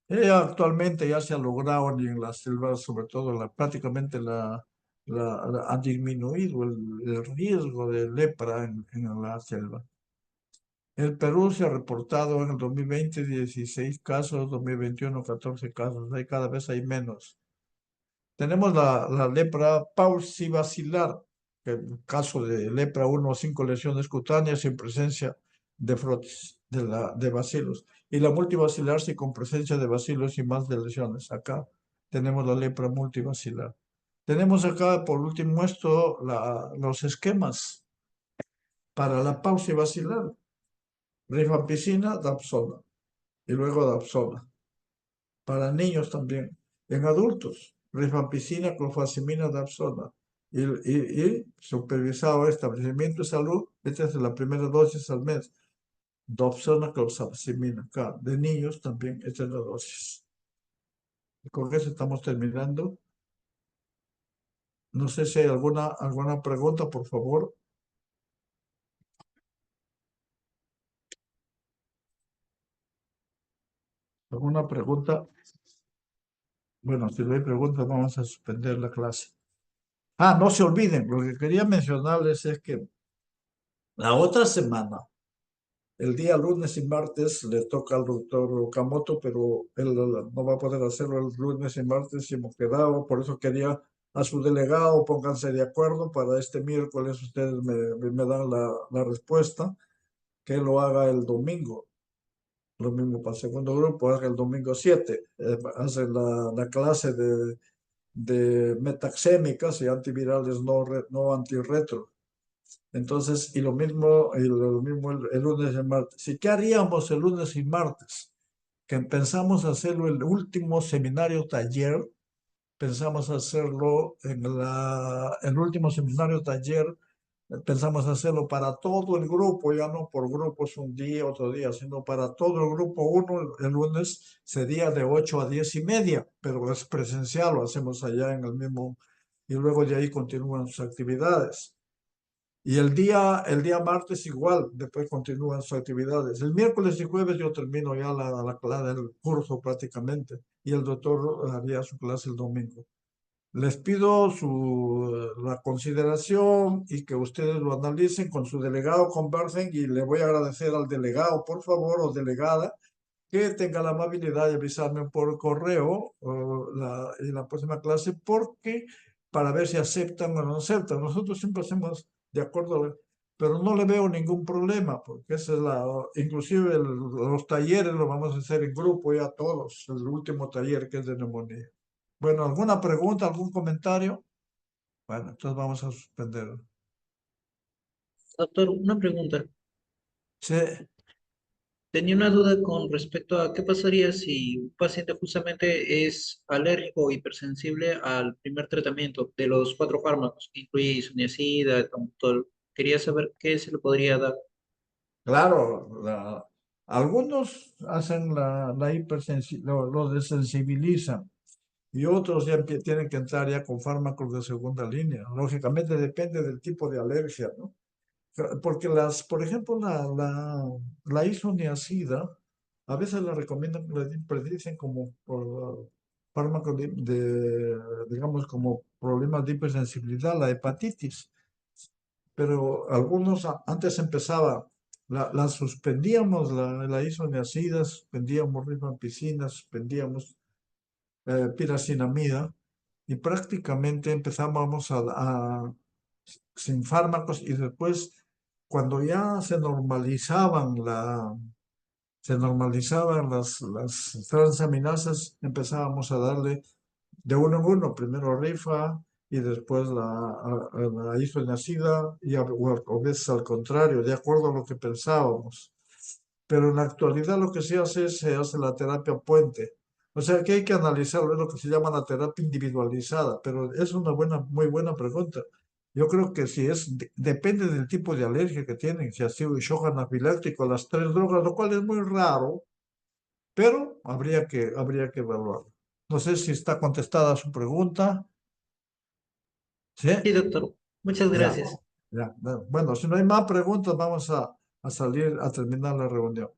Actualmente ya se ha logrado en la selva, sobre todo prácticamente ha disminuido el riesgo de lepra en la selva. El Perú se ha reportado en el 2020 16 casos, 2021 14 casos, cada vez hay menos. Tenemos la lepra paucibacilar, que en caso de lepra 1 o 5 lesiones cutáneas en presencia de frotis de bacilos. Y la multibacilar sí con presencia de bacilos y más de lesiones. Acá tenemos la lepra multibacilar. Tenemos acá, por último, los esquemas para la paucibacilar. Rifampicina, Dapsona. Y luego Dapsona. Para niños también. En adultos, rifampicina, clofazimina, Dapsona. Y supervisado establecimiento de salud, esta es la primera dosis al mes. Dapsona, clofazimina. Acá, de niños también, esta es la dosis. Y con eso estamos terminando. No sé si hay alguna pregunta, por favor. ¿Alguna pregunta? Bueno, si no hay preguntas, vamos a suspender la clase. No se olviden, lo que quería mencionarles es que la otra semana, el día lunes y martes, le toca al doctor Okamoto, pero él no va a poder hacerlo el lunes y martes y hemos quedado. Por eso quería a su delegado, pónganse de acuerdo para este miércoles, ustedes me dan la respuesta, que lo haga el domingo. Lo mismo para el segundo grupo, haga el domingo 7, hacen la clase de metaxémicas y antivirales no antirretro. Entonces, y lo mismo el lunes y el martes. ¿Y qué haríamos el lunes y martes? Que pensamos hacerlo el último seminario taller, pensamos hacerlo el último seminario taller, pensamos hacerlo para todo el grupo, ya no por grupos un día, otro día, sino para todo el grupo. Uno, el lunes sería de 8 a 10:30, pero es presencial, lo hacemos allá en el mismo, y luego de ahí continúan sus actividades. Y el día martes igual, después continúan sus actividades. El miércoles y jueves yo termino ya el curso prácticamente, y el doctor haría su clase el domingo. Les pido la consideración y que ustedes lo analicen con su delegado, conversen, y le voy a agradecer al delegado, por favor, o delegada, que tenga la amabilidad de avisarme por correo en la próxima clase, porque para ver si aceptan o no aceptan. Nosotros siempre hacemos de acuerdo, pero no le veo ningún problema, porque esa es inclusive los talleres los vamos a hacer en grupo ya todos, el último taller que es de neumonía. Bueno, ¿alguna pregunta, algún comentario? Bueno, entonces vamos a suspender. Doctor, una pregunta. Sí, Tenía una duda con respecto a qué pasaría si un paciente justamente es alérgico o hipersensible al primer tratamiento de los 4 fármacos, que incluye isoniazida, etambutol. Quería saber qué se le podría dar. claro, algunos hacen lo desensibilizan, y otros ya tienen que entrar ya con fármacos de segunda línea. Lógicamente depende del tipo de alergia, ¿no? Porque por ejemplo, la isoniazida, a veces la recomiendan, le predicen como fármacos digamos, como problemas de hipersensibilidad, la hepatitis. Pero algunos antes empezaba, la suspendíamos, la isoniazida, suspendíamos rifampicina, suspendíamos piracinamida, y prácticamente empezábamos sin fármacos, y después cuando ya se normalizaban las transaminasas, empezábamos a darle de uno en uno, primero rifa y después la isoniazida, o a veces al contrario, de acuerdo a lo que pensábamos. Pero en la actualidad lo que se hace la terapia puente. O sea que hay que analizarlo, es lo que se llama la terapia individualizada, pero es una muy buena pregunta. Yo creo que si depende del tipo de alergia que tienen, si ha sido shock anafiláctico, las 3 drogas, lo cual es muy raro, pero habría que evaluarlo. No sé si está contestada su pregunta. ¿Sí? Sí, doctor. Muchas Ya, gracias. ya. Bueno, si no hay más preguntas, vamos a terminar la reunión.